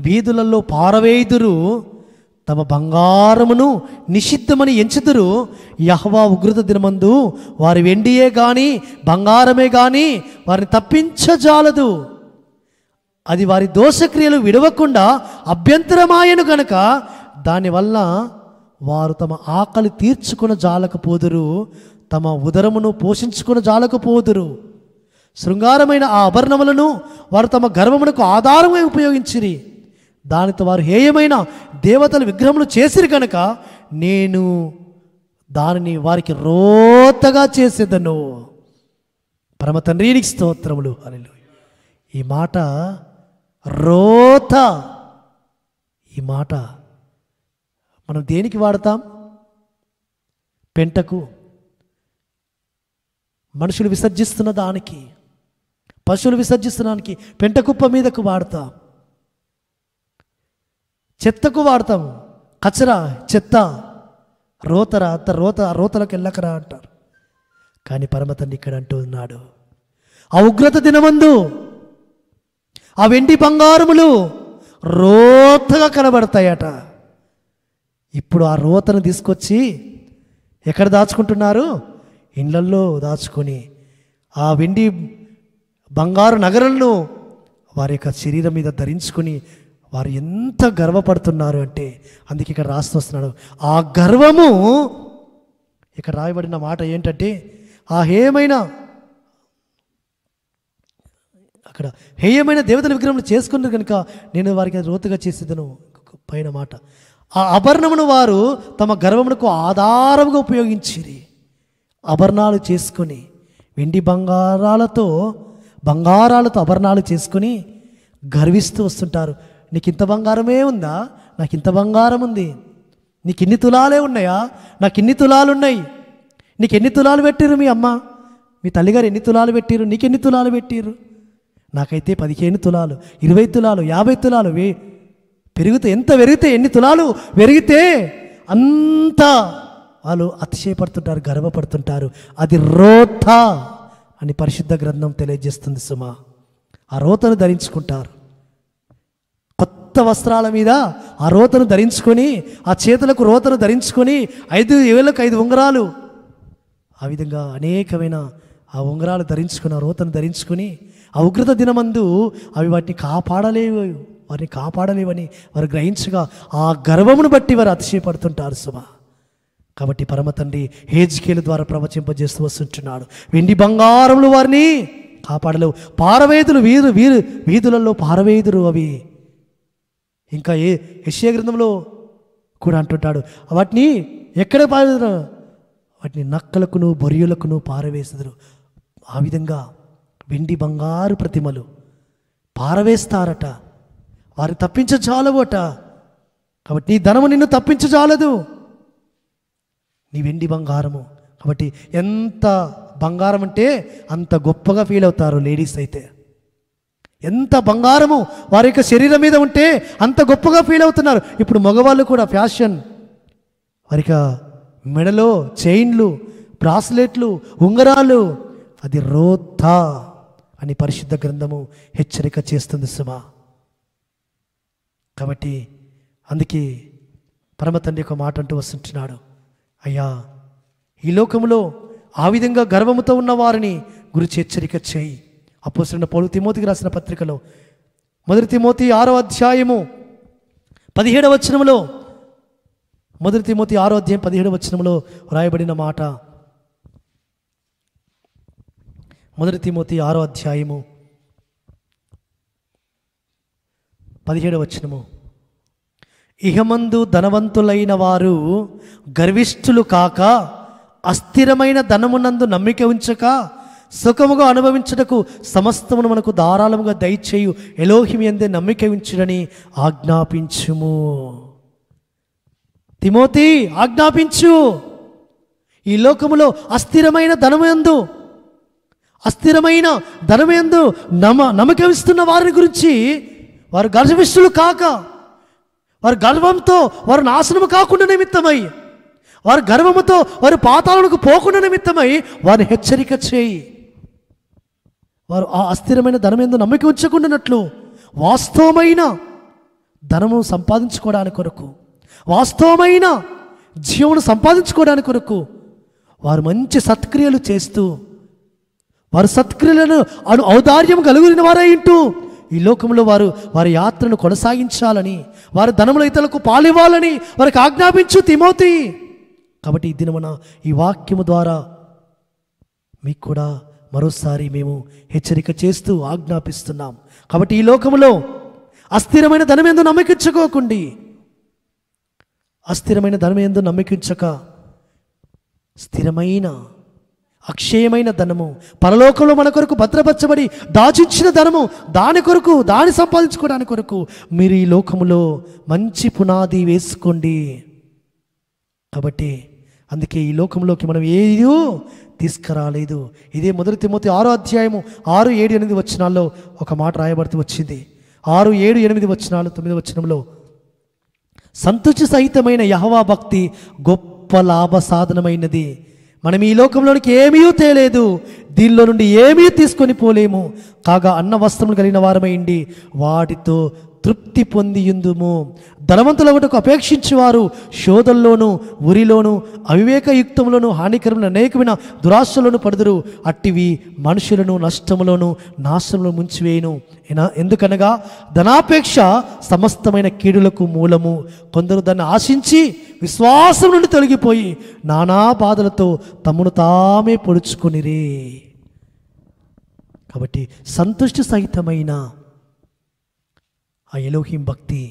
వీధులలో పారవేయుదురు, తమ బంగారమును నిషిద్ధమని ఎంచుదురు, యెహోవా ఉగ్రత దినమందు వారి వెండియే గాని బంగారమే గాని వారిని తప్పించజాలదు, అది వారి దోషక్రియలు విడవకుండా అభ్యంతరమాయను గనక దానివల్ల వారు తమ ఆకలి తీర్చుకున్న జాలకపోదురు, తమ ఉదరమును పోషించుకున్న జాలకపోదురు. శృంగారమైన ఆ ఆభరణములను వారు తమ గర్వమునకు ఆధారమై ఉపయోగించిరి, దానితో వారు హేయమైన దేవతల విగ్రహములు చేసిరి కనుక నేను దానిని వారికి రోతగా చేసేదను. పరమ తండ్రికి స్తోత్రములు. హల్లెలూయా. ఈ మాట రోత, ఈ మాట మనం దేనికి వాడతాం? పెంటకు, మనుషులు విసర్జిస్తున్న దానికి, పశువులు విసర్జిస్తున్నదానికి పెంట కుప్ప మీదకు వాడతాం, చెత్తకు వాడతాం. కచరా, చెత్త, రోతరా, అంత రోతలకు వెళ్ళకరా అంటారు. కానీ పరమ తండ్రి ఇక్కడ అంటూ ఉన్నాడు, ఆ ఉగ్రత దినమందు ఆ వెండి బంగారములు రోతగా కనబడతాయట. ఇప్పుడు ఆ రోతను తీసుకొచ్చి ఎక్కడ దాచుకుంటున్నారు? ఇళ్ళల్లో దాచుకొని ఆ వెండి బంగారు నగరాలను వారి యొక్క శరీరం మీద ధరించుకొని వారు ఎంత గర్వపడుతున్నారు అంటే, అందుకే ఇక్కడ రాస్తూ వస్తున్నాడు, ఆ గర్వము ఇక్కడ రాయబడిన మాట ఏంటంటే, ఆ హేయమైన దేవతల విగ్రహం చేసుకున్నారు కనుక నేను వారికి రోతుగా చేసేదను. పైన మాట, ఆ ఆభరణమును వారు తమ గర్వమునకు ఆధారముగా ఉపయోగించిరి. ఆభరణాలు చేసుకొని వెండి బంగారాలతో ఆభరణాలు చేసుకొని గర్విస్తూ వస్తుంటారు. నీకు ఇంత బంగారమే ఉందా? నాకు ఇంత బంగారం ఉంది. నీకు ఇన్ని తులాలే ఉన్నాయా? నాకు ఇన్ని తులాలు ఉన్నాయి. నీకు ఎన్ని తులాలు పెట్టిరు మీ అమ్మ, మీ తల్లిగారు ఎన్ని తులాలు పెట్టిరు? నీకు ఎన్ని తులాలు పెట్టిరు? నాకైతే 15 తులాలు, 20 తులాలు, 50 తులాలు పెరిగితే ఎంత పెరిగితే ఎన్ని తులాలు పెరిగితే అంత వాళ్ళు అతిశయపడుతుంటారు, గర్వపడుతుంటారు. అది రోత అని పరిశుద్ధ గ్రంథం తెలియజేస్తుంది సుమా. ఆ రోతను ధరించుకుంటారు. కొత్త వస్త్రాల మీద ఆ రోతను ధరించుకొని, ఆ చేతులకు రోతను ధరించుకొని 5 వేలకు 5 ఉంగరాలు, ఆ విధంగా అనేకమైన ఆ ఉంగరాలు ధరించుకొని ఆ రోతను ధరించుకొని ఆ ఉగ్రత దినమందు అవి వారిని కాపాడలేవని వారు గ్రహించగా ఆ గర్వమును బట్టి వారు అతిశయపడుతుంటారు సుమా. కాబట్టి పరమ తండ్రి హెజ్కేలు ద్వారా ప్రవచింపజేస్తూ వస్తుంటున్నాడు, వెండి బంగారములు వారిని కాపాడలేవు. పారవేదులు వీధులలో పారవేదురు అవి. ఇంకా యెషయా గ్రంథంలో కూడా అంటుంటాడు, వాటిని ఎక్కడ పారేదురు? వాటిని నక్కలకును బొరియలకును పారవేసెదరు. ఆ విధంగా వెండి బంగారు ప్రతిమలు పారవేస్తారట. వారు తప్పించజాలవట. కాబట్టి నీ ధనము నిన్ను తప్పించజాలదు, నీ వెండి బంగారము. కాబట్టి ఎంత బంగారం అంటే అంత గొప్పగా ఫీల్ అవుతారు లేడీస్ అయితే. ఎంత బంగారము వారి యొక్క శరీరం మీద ఉంటే అంత గొప్పగా ఫీల్ అవుతున్నారు. ఇప్పుడు మగవాళ్ళు కూడా ఫ్యాషన్, వారిక మెడలో చైన్లు, బ్రాస్లెట్లు, ఉంగరాలు, అది రోతా అని పరిశుద్ధ గ్రంథము హెచ్చరిక చేస్తుంది సుమా. కాబట్టి అందుకే పరమ తండ్రి ఒక మాట అంటూ వస్తుంటున్నాడు, అయ్యా ఈ లోకంలో ఆ విధంగా గర్వముతో ఉన్న వారిని గురించి హెచ్చరిక చేయి. అపోస్తలుడైన పౌలు తిమోతికి రాసిన పత్రికలో 1 తిమోతి 6వ అధ్యాయము 17వ వచనములో, 1 తిమోతి 6వ అధ్యాయం 17వ వచనములో రాయబడిన మాట, 1 తిమోతి 6వ అధ్యాయము 17వ వచనము, ఇహమందు ధనవంతులైన వారు గర్విష్ఠులు కాక అస్థిరమైన ధనమునందు నమ్మిక ఉంచక సుఖముగా అనుభవించుటకు సమస్తమును మనకు ధారాళముగా దయచేయు ఎలోహిము యందే నమ్మిక ఉంచుడని ఆజ్ఞాపించుము. తిమోతి ఆజ్ఞాపించు. ఈ లోకములో అస్థిరమైన ధనముయందు నమ్మకం ఇస్తున్న వారి గురించి, వారు గర్విష్ఠులు కాక, వారి గర్వంతో వారు నాశనము కాకుండా నిమిత్తమై, వారి గర్వముతో వారు పాతాళమునకు పోకుండా నిమిత్తమై వారిని హెచ్చరిక చేయి. వారు ఆ అస్థిరమైన ధనమందు నమ్మకం ఉంచకుండానట్లు వాస్తవమైన ధనము సంపాదించుకోవడానికి కొరకు, వాస్తవమైన జీవనం సంపాదించుకోవడానికి కొరకు వారు మంచి సత్క్రియలు చేస్తూ, వారు సత్క్రియలను ఔదార్యం కలుగుని వారై ఉంటూ ఈ లోకంలో వారి యాత్రను కొనసాగించాలని, వారి ధనముల ఇతరులకు పాలివ్వాలని వారికి ఆజ్ఞాపించు తిమోతి. కాబట్టి ఈ దినమున ఈ వాక్యము ద్వారా మీకు కూడా మరోసారి మేము హెచ్చరిక చేస్తూ ఆజ్ఞాపిస్తున్నాం. కాబట్టి ఈ లోకములో అస్థిరమైన ధనమేందు నమ్మకించుకోకండి. అస్థిరమైన ధనమేందు నమ్మకించక స్థిరమైన అక్షయమైన ధనము, పరలోకంలో మన కొరకు భద్రపరచబడి దాచించిన ధనము, దాని సంపాదించుకోవడానికి కొరకు మీరు ఈ లోకములో మంచి పునాది వేసుకోండి. కాబట్టి అందుకే ఈ లోకంలోకి మనం ఏది తీసుకురాలేదు. ఇదే 1 తిమోతి 6వ అధ్యాయము 6, 7, 8 వచనాల్లో ఒక మాట రాయబడుతూ వచ్చింది. 6, 7, 8 వచనాలు 9వ వచనంలో, సంతుష్టి సహితమైన యెహోవా భక్తి గొప్ప లాభ సాధనమైనది, మనం ఈ లోకంలోనికి ఏమీ తేలేదు, దీనిలో నుండి ఏమీ తీసుకొని పోలేము. కాగా అన్న వస్త్రములు కలిగిన వారమైండి వాటితో తృప్తి పొందియుందుము. ధనవంతులగుటకు అపేక్షించేవారు శోధంలోను ఉరిలోను అవివేకయుక్తములను హానికరమైన అనేకమైన దురాశలను పడుదురు. అట్టివి మనుషులను నష్టములోను నాశనంలో ముంచివేయును. ఎందుకనగా ధనాపేక్ష సమస్తమైన కీడులకు మూలము. కొందరు దాన్ని ఆశించి విశ్వాసం నుండి తొలగిపోయి నానా బాధలతో తమను తామే పొడుచుకొనిరి. కాబట్టి సంతుష్టి సహితమైన ఆ ఎలోహిం భక్తి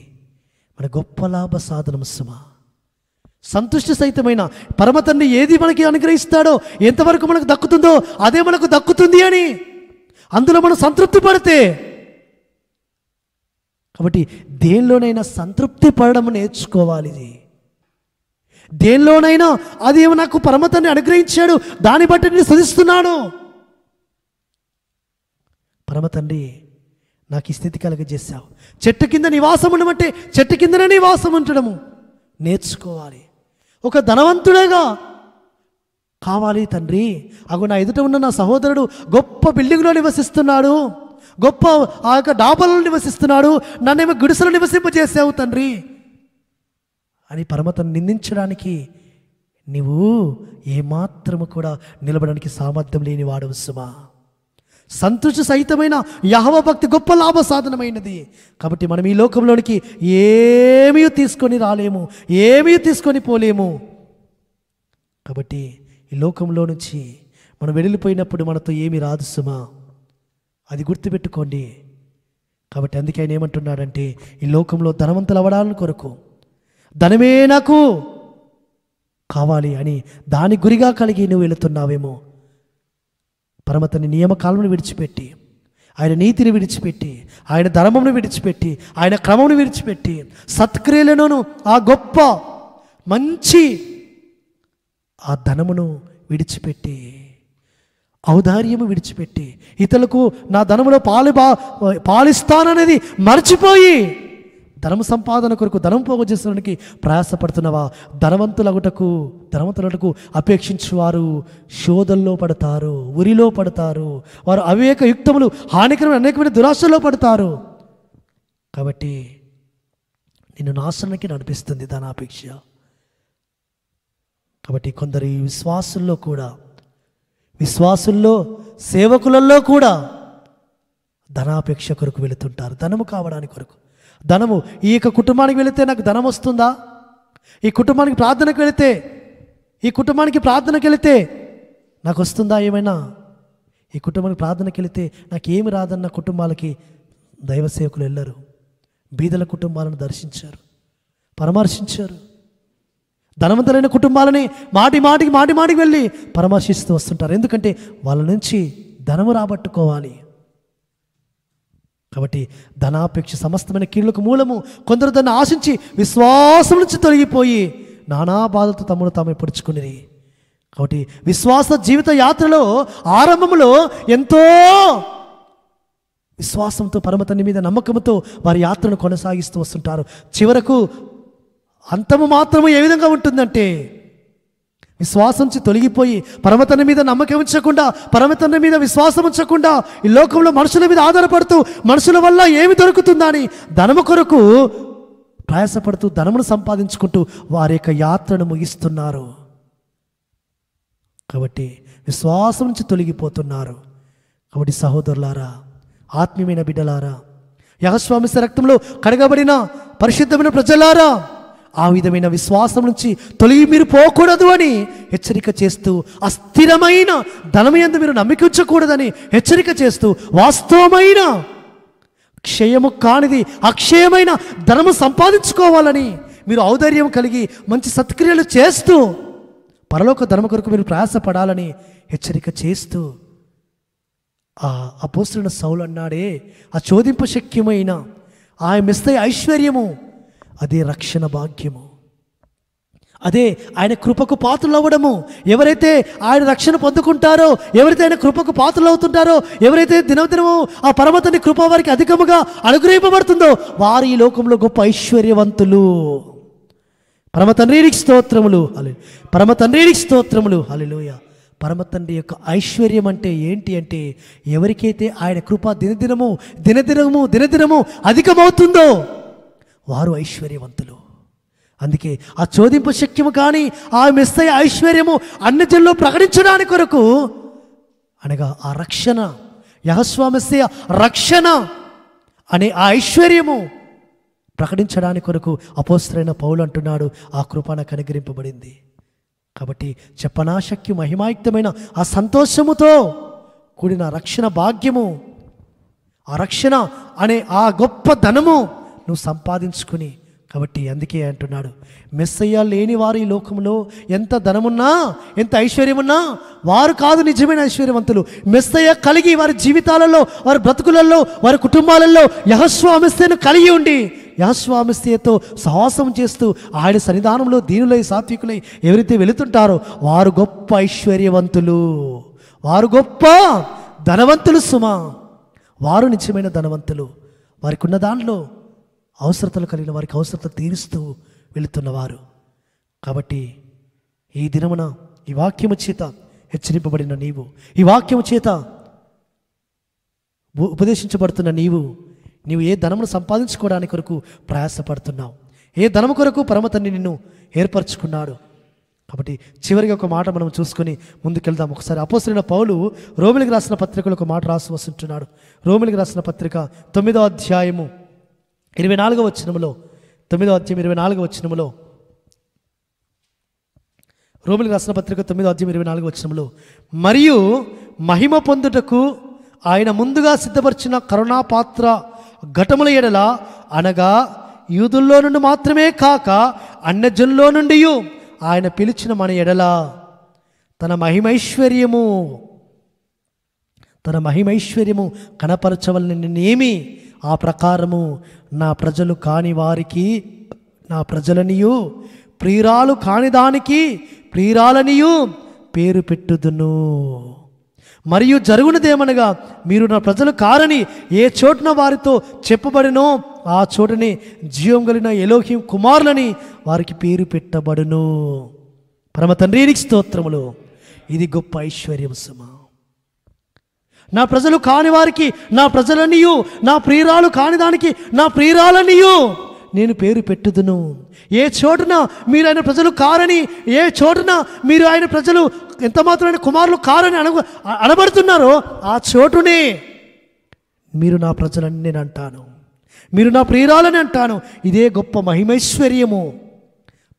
మన గొప్ప లాభ సాధనం సుమ. సంతుష్టి సహితమైన పరమ తండ్రి ఏది మనకి అనుగ్రహిస్తాడో, ఎంతవరకు మనకు దక్కుతుందో అదే మనకు దక్కుతుంది అని అందులో మనం సంతృప్తి పడితే, కాబట్టి దేనిలోనైనా సంతృప్తి పడడం నేర్చుకోవాలి. దేనిలోనైనా అది నాకు పరమ తండ్రి అనుగ్రహించాడు, దాన్ని బట్టి నేను స్తుతిస్తున్నాను. పరమ తండ్రి నాకు ఈ స్థితి కలగజేశావు. చెట్టు కింద నివాసం ఉండమంటే చెట్టు కిందనే నివాసం ఉండడము నేర్చుకోవాలి. ఒక ధనవంతుడేగా కావాలి తండ్రి. అగో నా ఎదుట ఉన్న నా సహోదరుడు గొప్ప బిల్డింగ్లో నివసిస్తున్నాడు, గొప్ప ఆ యొక్క డాబాలో నివసిస్తున్నాడు, నన్నేమో గుడిసెలో నివసింపజేసావు తండ్రి అని పరమతను నిందించడానికి నీవు ఏమాత్రము కూడా నిలబడడానికి సామర్థ్యం లేని వాడవు సుమా. సంతోష సహితమైన యెహోవా భక్తి గొప్ప లాభ సాధనమైనది. కాబట్టి మనం ఈ లోకంలోనికి ఏమీ తీసుకొని రాలేము, ఏమీ తీసుకొని పోలేము. కాబట్టి ఈ లోకంలో నుంచి మనం వెళ్ళిపోయినప్పుడు మనతో ఏమీ రాదు సుమా, అది గుర్తుపెట్టుకోండి. కాబట్టి అందుకే ఆయన ఏమంటున్నాడంటే, ఈ లోకంలో ధనవంతులు అవ్వడానికి కొరకు ధనమే నాకు కావాలి అని దాని గురిగా కలిగి నువ్వు వెళుతున్నావేమో. పరమతని నియమకాలను విడిచిపెట్టి, ఆయన నీతిని విడిచిపెట్టి, ఆయన ధర్మమును విడిచిపెట్టి, ఆయన క్రమమును విడిచిపెట్టి, సత్క్రియలను ఆ గొప్ప మంచి ఆ ధనమును విడిచిపెట్టి, ఔదార్యము విడిచిపెట్టి, ఇతరులకు నా ధనములో పాలిస్తాననేది మర్చిపోయి ధనము సంపాదన కొరకు ధనం పోగు చేసడానికి ప్రయాసపడుతున్నవా? ధనవంతులకు అపేక్షించువారు శోధంలో పడతారు, ఉరిలో పడతారు, వారు అవివేక యుక్తములు హానికరమైన అనేకమైన దురాశల్లో పడతారు. కాబట్టి నిన్ను నాశనానికి నడిపిస్తుంది ధనాపేక్ష. కాబట్టి కొందరు ఈ విశ్వాసుల్లో సేవకులలో కూడా ధనాపేక్ష కొరకు వెళుతుంటారు, ధనము కావడానికి కొరకు. ధనము ఈ యొక్క కుటుంబానికి వెళితే నాకు ధనం వస్తుందా, ఈ కుటుంబానికి ప్రార్థనకి వెళితే నాకు వస్తుందా ఏమైనా, ఈ కుటుంబానికి ప్రార్థనకి వెళితే నాకేమి రాదన్న కుటుంబాలకి దైవ సేవకులు వెళ్ళరు. బీదల కుటుంబాలను దర్శించారు, పరామర్శించారు. ధనవంతులైన కుటుంబాలని మాటికి వెళ్ళి పరామర్శిస్తూ వస్తుంటారు. ఎందుకంటే వాళ్ళ నుంచి ధనము రాబట్టుకోవాలి. కాబట్టి ధనాపేక్ష సమస్తమైన కీళ్లకు మూలము. కొందరు దాన్ని ఆశించి విశ్వాసం నుంచి తొలగిపోయి నానా బాధలతో తమను తామే పొడుచుకుని. కాబట్టి విశ్వాస జీవిత యాత్రలో ఆరంభంలో ఎంతో విశ్వాసంతో పరమతండ్రి మీద నమ్మకంతో వారి యాత్రను కొనసాగిస్తూ వస్తుంటారు. చివరకు అంతము మాత్రము ఏ విధంగా ఉంటుందంటే, విశ్వాసం నుంచి తొలగిపోయి పరమతండ్రి మీద నమ్మకం ఉంచకుండా, పరమతండ్రి మీద విశ్వాసం ఉంచకుండా ఈ లోకంలో మనుషుల మీద ఆధారపడుతూ మనుషుల వల్ల ఏమి దొరుకుతుందని ధనము కొరకు ప్రయాసపడుతూ ధనమును సంపాదించుకుంటూ వారి యొక్క యాత్రను ముగిస్తున్నారు. కాబట్టి విశ్వాసం నుంచి తొలగిపోతున్నారు. కాబట్టి సహోదరులారా, ఆత్మీయమైన బిడ్డలారా, యెహోవా రక్తంలో కడగబడిన పరిశుద్ధమైన ప్రజలారా, ఆ విధమైన విశ్వాసం నుంచి తొలగి మీరు పోకూడదు అని హెచ్చరిక చేస్తూ, అస్థిరమైన ధనమయందు మీరు నమ్మిక ఉంచకూడదని హెచ్చరిక చేస్తూ, వాస్తవమైన క్షయము కానిది అక్షయమైన ధనము సంపాదించుకోవాలని మీరు ఔదార్యం కలిగి మంచి సత్క్రియలు చేస్తూ పరలోక ధర్మ కొరకు మీరు ప్రయాసపడాలని హెచ్చరిక చేస్తూ, ఆ అపోస్తలుడైన సౌలు అన్నాడే, ఆ చోదింప శక్యమైన ఆ మెస్తయి ఐశ్వర్యము అదే రక్షణ భాగ్యము, అదే ఆయన కృపకు పాత్రలు అవ్వడము. ఎవరైతే ఆయన రక్షణ పొందుకుంటారో, ఎవరైతే ఆయన కృపకు పాత్రలు అవుతుంటారో, ఎవరైతే దినదినము ఆ పరమతండ్రి కృప వారికి అధికముగా అనుగ్రహింపబడుతుందో వారు ఈ లోకంలో గొప్ప ఐశ్వర్యవంతులు. పరమ తండ్రికి స్తోత్రములు, పరమ తండ్రికి స్తోత్రములు. హల్లెలూయా. పరమ తండ్రి యొక్క ఐశ్వర్యం అంటే ఏంటి అంటే, ఎవరికైతే ఆయన కృప దినదినము దినదినము దినదినము అధికమవుతుందో వారు ఐశ్వర్యవంతులు. అందుకే ఆ చోదింపు శక్యము కానీ ఆ మెస్సయ ఐశ్వర్యము అన్యజనుల్లో ప్రకటించడానికి కొరకు, అనగా ఆ రక్షణ, యెహోవా మెస్సయ రక్షణ అనే ఆ ఐశ్వర్యము ప్రకటించడానికి కొరకు అపోస్తలుడైన పౌలు అంటున్నాడు, ఆ కృప నాకు అనుగ్రహింపబడింది. కాబట్టి చెప్పనాశక్తి మహిమాయుక్తమైన ఆ సంతోషముతో కూడిన రక్షణ భాగ్యము, ఆ రక్షణ అనే ఆ గొప్ప ధనము నువ్వు సంపాదించుకుని, కాబట్టి అందుకే అంటున్నాడు, మెస్సయ్య లేని వారు ఈ లోకంలో ఎంత ధనమున్నా ఎంత ఐశ్వర్యమున్నా వారు కాదు నిజమైన ఐశ్వర్యవంతులు. మెస్సయ్య కలిగి వారి జీవితాలలో, వారి బ్రతుకులలో, వారి కుటుంబాలలో యెహోవా మెస్సయ్యను కలిగి ఉండి యెహోవా మెస్సయ్యతో సహవాసం చేస్తూ ఆయన సన్నిధానంలో దీనులై సాత్వికులై ఎవరైతే వెళుతుంటారో వారు గొప్ప ఐశ్వర్యవంతులు, వారు గొప్ప ధనవంతులు సుమా. వారు నిజమైన ధనవంతులు. వారికి ఉన్న దానిలో అవసరతలు కలిగిన వారికి అవసరతలు తీరుస్తూ వెళుతున్నవారు. కాబట్టి ఈ దినమున ఈ వాక్యము చేత హెచ్చరింపబడిన నీవు, ఈ వాక్యము చేత ఉపదేశించబడుతున్న నీవు ఏ ధనమును సంపాదించుకోవడానికి కొరకు ప్రయాసపడుతున్నావు? ఏ ధనము కొరకు పరమ తండ్రి నిన్ను ఏర్పరచుకున్నాడు? కాబట్టి చివరిగా ఒక మాట మనం చూసుకొని ముందుకెళ్దాం. ఒకసారి అపోస్తలుడైన పౌలు రోమిలికి రాసిన పత్రికలో ఒక మాట రాసి వస్తుంటున్నాడు. రోమిలికి రాసిన పత్రిక 9వ అధ్యాయము 24వ వచనములో, 9వ అధ్యాయం 24వ వచనములో, రోమిలికి రాసిన పత్రిక 9వ అధ్యాయం 24వ వచనములో, మరియు మహిమ పొందుటకు ఆయన ముందుగా సిద్ధపరిచిన కరుణాపాత్ర ఘటముల ఎడల, అనగా యూదుల్లో నుండి మాత్రమే కాక అన్యజనుల్లో నుండి ఆయన పిలిచిన మన ఎడల తన మహిమైశ్వర్యము కనపరచవలని నేమి, ఆ ప్రకారము నా ప్రజలు కాని వారికి నా ప్రజలనియు, ప్రియురాలు కాని దానికి ప్రియురాలనియు పేరు పెట్టుదును. మరియు జరుగునదేమనగా, మీరు నా ప్రజలు కారని ఏ చోటున వారితో చెప్పబడినో ఆ చోటని జీవం కలిగిన ఎలోహిం కుమారులని వారికి పేరు పెట్టబడును. పరమ తండ్రికి స్తోత్రములు. ఇది గొప్ప ఐశ్వర్యం సుమా. నా ప్రజలు కాని వారికి నా ప్రజలనియు, నా ప్రియురాలు కాని దానికి నా ప్రియురాలనియు నేను పేరు పెట్టుదును. ఏ చోటున మీరు ఆయన ప్రజలు కారని, ఏ చోటున మీరు ఆయన ప్రజలు ఎంత మాత్రమైన కుమారులు కారని అనబడుతున్నారో ఆ చోటునే మీరు నా ప్రజలని నేను అంటాను, మీరు నా ప్రియురాలని అంటాను. ఇదే గొప్ప మహిమైశ్వర్యము.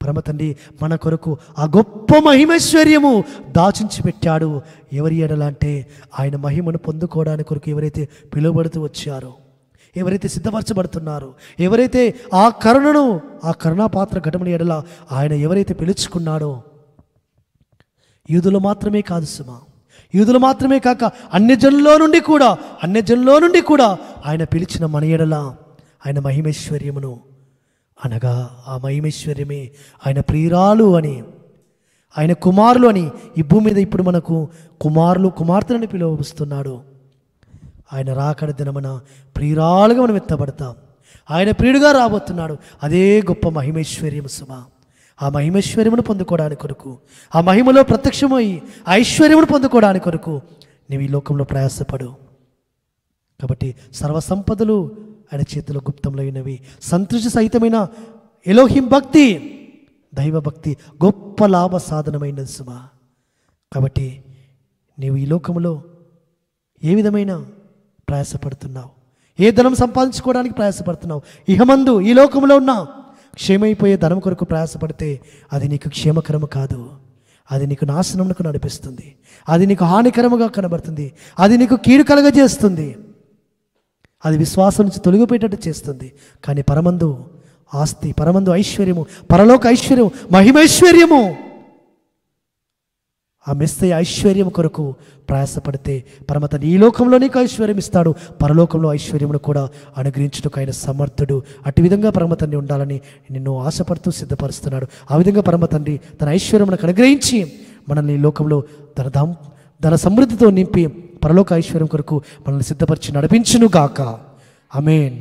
పరమ తండ్రి మన కొరకు ఆ గొప్ప మహిమైశ్వర్యము దాచించి పెట్టాడు. ఎవరి ఎడల అంటే ఆయన మహిమను పొందుకోవడానికి కొరకు ఎవరైతే పిలువబడుతూ వచ్చారో, ఎవరైతే సిద్ధపరచబడుతున్నారో, ఎవరైతే ఆ కరుణను, ఆ కరుణాపాత్ర ఘటముల ఎడల ఆయన ఎవరైతే పిలుచుకున్నాడో, యూదులు మాత్రమే కాదు సుమా, యూదులు మాత్రమే కాక అన్యజనుల్లో నుండి కూడా ఆయన పిలిచిన మన ఎడల ఆయన మహిమైశ్వర్యమును, అనగా ఆ మహిమైశ్వర్యమే ఆయన ప్రియురాలు అని, ఆయన కుమారులు అని ఈ భూమి మీద ఇప్పుడు మనకు కుమారులు కుమార్తెలని పిలువస్తున్నాడు. ఆయన రాకడ దినమున ప్రియురాలుగా మనం ఎత్తబడతాం. ఆయన ప్రియుడుగా రాబోతున్నాడు. అదే గొప్ప మహిమైశ్వర్యము సుమా. ఆ మహిమైశ్వర్యమును పొందుకోవడానికి కొరకు, ఆ మహిమలో ప్రత్యక్షమై ఐశ్వర్యమును పొందుకోవడానికి కొరకు నీవు ఈ లోకంలో ప్రయాసపడు. కాబట్టి సర్వసంపదలు ఆయన చేతిలో గుప్తంలో అయినవి. సంతృష్టి సహితమైన ఎలోహిం భక్తి, దైవభక్తి గొప్ప లాభ సాధనమైనది సుమా. కాబట్టి నీవు ఈ లోకంలో ఏ విధమైన ప్రయాసపడుతున్నావు? ఏ ధనం సంపాదించుకోవడానికి ప్రయాసపడుతున్నావు? ఇహమందు ఈ లోకంలో ఉన్న క్షేమైపోయే ధనం కొరకు ప్రయాసపడితే అది నీకు క్షేమకరము కాదు. అది నీకు నాశనమునకు నడిపిస్తుంది. అది నీకు హానికరముగా కనబడుతుంది. అది నీకు కీడు కలగజేస్తుంది. అది విశ్వాసం నుంచి తొలగిపోయేటట్టు చేస్తుంది. కానీ పరమందు ఆస్తి, పరమందు ఐశ్వర్యము, పరలోక ఐశ్వర్యము, మహిమైశ్వర్యము, ఆ మెస్సయ్య ఐశ్వర్యం కొరకు ప్రయాసపడితే పరమతని ఈ లోకంలో నీకు ఐశ్వర్యం ఇస్తాడు, పరలోకంలో ఐశ్వర్యమును కూడా అనుగ్రహించుటకు ఆయన సమర్థుడు. అటు విధంగా పరమతండ్రి ఉండాలని నిన్ను ఆశపడుతూ సిద్ధపరుస్తున్నాడు. ఆ విధంగా పరమతండ్రి తన ఐశ్వర్యమును అనుగ్రహించి మనల్ని ఈ లోకంలో ధన సమృద్ధితో నింపి పరలోక ఐశ్వర్యం కొరకు మనల్ని సిద్ధపరిచి నడిపించును గాక. ఆమేన్.